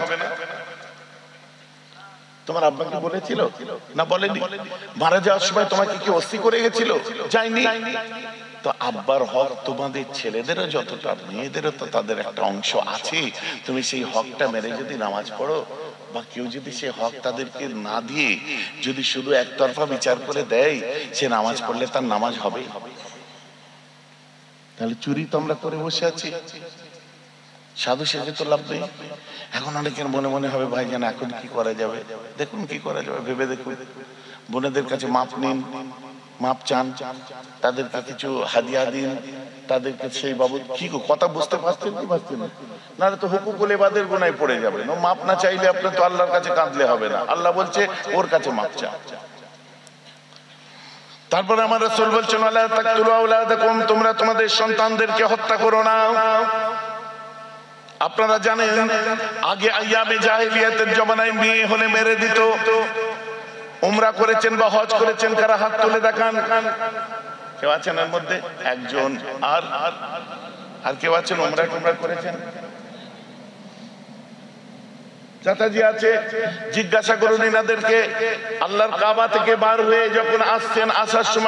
তোমার আব্বা কি বলেছিল? না বলেনি। মারা যাওয়ার সময় তোমাকে কি অস্তি করে গেছিল? যায়নি। তো আব্বার হক তোমাদের ছেলেদেরও যতটা, মেয়েদেরও তো তাদের একটা অংশ আছে। তুমি সেই হকটা মেরে যদি নামাজ পড়ো, বা কেউ যদি সে হক তাদেরকে না দিয়ে যদি শুধু একতরফা বিচার করে দেয়, সে নামাজ পড়লে তার নামাজ হবে? তাহলে চুরি তো আমরা করে বসে আছি, সাধু সেজে তো লাভ নেই। এখন অনেকের মনে মনে হবে ভাইজান এখন কি করা যাবে? দেখুন কি করা যাবে, ভেবে দেখুন। বোনেদের কাছে মাপ নিন, মাপ চান, তাদেরকে কিছু হাদিয়া দিন, তাদেরকে সেই বাবদ কি কথা বুঝতে পারছেন কি পারছেন না? নাহলে তো হুকুকুল ইবাদের গুনায় পড়ে যাবে। মাপ না চাইলে আপনি তো আল্লাহর কাছে কাঁদলে হবে না। আল্লাহ বলছে ওর কাছে মাপ চা। তারপরে আমার রাসূল বলছেন ওয়ালা তাকতুলু আওলাদাকুম, তোমরা তোমাদের সন্তানদেরকে হত্যা করো না। আপনারা জানেন আগে আইয়ামে জাহেলিয়াতের জমানায় মেয়ে হলে মেরে দিত। উমরা করেছেন বা হজ করেছেন কারা? হাত তুলে দেখান। কেউ আছেন এর মধ্যে? একজন। আর কেউ আছেন উমরা টুমরা করেছেন? চাচাজি আছে, জিজ্ঞাসা করুন এনাদেরকে। আল্লাহর কাবা থেকে বার হয়ে যখন আসছেন, আসার সময়